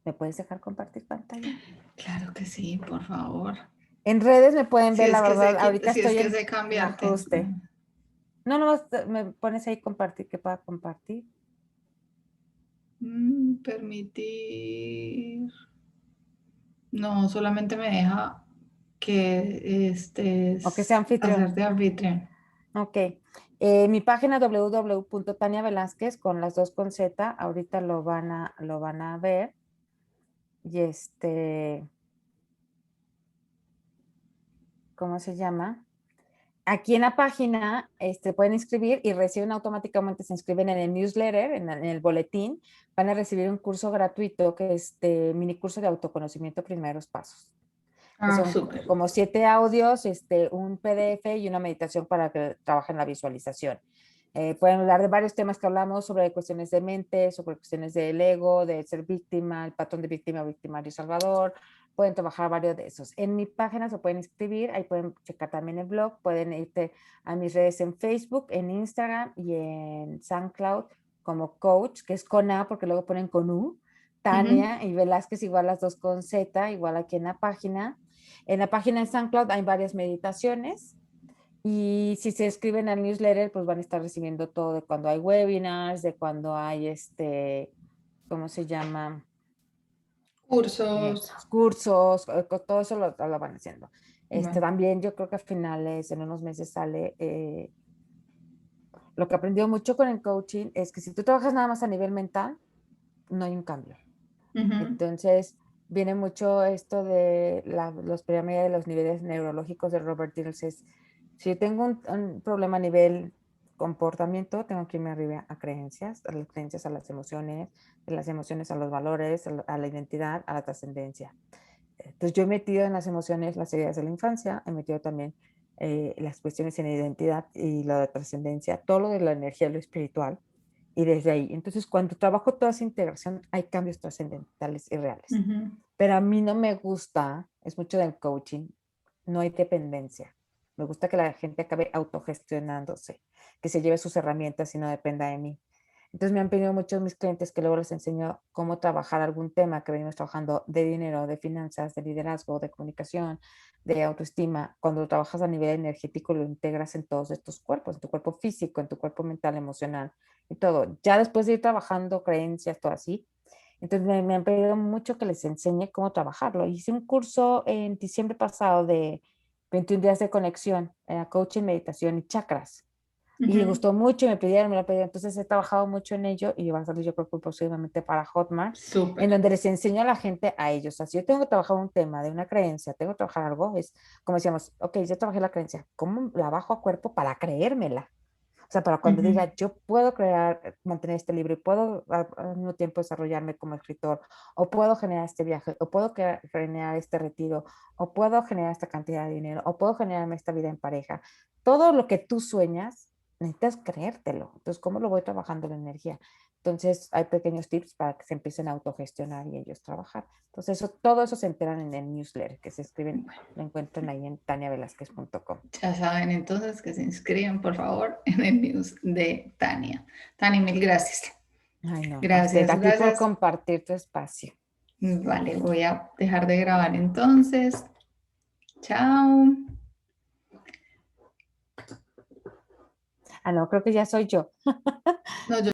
¿Me puedes dejar compartir pantalla? Claro que sí, por favor. En redes me pueden Si ver, es la que sé, verdad, ahorita si es estoy que en sé cambiarte. ajuste. No, no, me pones ahí compartir, que pueda compartir. Permitir. No, solamente me deja. que O que sea anfitrión. hacer de anfitrión. Ok. Mi página www.Tania Velázquez con las dos con Z, ahorita lo van a ver. Y ¿cómo se llama? Aquí en la página pueden inscribir y reciben automáticamente, se inscriben en el newsletter, en el boletín, van a recibir un curso gratuito que es mini curso de autoconocimiento primeros pasos, que Ah, son súper. como 7 audios, un PDF y una meditación para que trabajen la visualización. Pueden hablar de varios temas que hablamos sobre cuestiones de mente, sobre cuestiones del ego, de ser víctima, el patrón de víctima, victimario, salvador. Pueden trabajar varios de esos. En mi página se pueden inscribir, ahí pueden checar también el blog, pueden irte a mis redes en Facebook, en Instagram y en SoundCloud como coach, que es con A porque luego ponen con U, Tania y Velázquez igual las dos con Z, igual aquí en la página. En la página de SoundCloud hay varias meditaciones y si se escriben al newsletter, pues van a estar recibiendo todo de cuando hay webinars, de cuando hay ¿cómo se llama? Cursos. Cursos, todo eso lo van haciendo. Bueno. También yo creo que a finales, en unos meses sale, lo que aprendió mucho con el coaching es que si tú trabajas nada más a nivel mental, no hay un cambio. Entonces, viene mucho esto de los pirámides de los niveles neurológicos de Robert Dills. Si yo tengo un problema a nivel comportamiento, tengo que irme arriba a creencias, a las creencias, a las emociones, de las emociones a los valores, a la identidad, a la trascendencia. Entonces, yo he metido en las emociones las heridas de la infancia, he metido también las cuestiones en identidad y la de trascendencia, todo lo de la energía, lo espiritual, y desde ahí. Entonces, cuando trabajo toda esa integración, hay cambios trascendentales y reales. Pero a mí no me gusta, es mucho del coaching, no hay dependencia. Me gusta que la gente acabe autogestionándose, que se lleve sus herramientas y no dependa de mí. Entonces me han pedido muchos mis clientes que luego les enseño cómo trabajar algún tema que venimos trabajando de dinero, de finanzas, de liderazgo, de comunicación, de autoestima. Cuando lo trabajas a nivel energético, lo integras en todos estos cuerpos, en tu cuerpo físico, en tu cuerpo mental, emocional y todo. Ya después de ir trabajando creencias, todo así. Entonces me han pedido mucho que les enseñe cómo trabajarlo. Hice un curso en diciembre pasado de 21 días de conexión, coaching, meditación y chakras. Y le gustó mucho y me lo pidieron. Entonces he trabajado mucho en ello y va a salir yo creo que posiblemente para Hotmart, en Súper. donde les enseño a la gente a ellos. O sea, si yo tengo que trabajar un tema de una creencia, tengo que trabajar algo, es como decíamos, ok, ya trabajé la creencia, ¿cómo la bajo a cuerpo para creérmela? O sea, para cuando diga, yo puedo crear, mantener este libro y puedo al mismo tiempo desarrollarme como escritor, o puedo generar este viaje, o puedo generar este retiro, o puedo generar esta cantidad de dinero, o puedo generarme esta vida en pareja. Todo lo que tú sueñas, necesitas creértelo. Entonces, ¿cómo lo voy trabajando la energía? Entonces, hay pequeños tips para que se empiecen a autogestionar y ellos trabajar. Entonces, todo eso se enteran en el newsletter que se escriben, lo encuentran ahí en taniavelazquez.com. Ya saben entonces que se inscriben, por favor, en el news de Tania. Tania, mil gracias. Ay, no, a usted, Gracias, a ti por gracias. compartir tu espacio. Vale, voy a dejar de grabar entonces. Chao. Ah, no, creo que ya soy yo. No, yo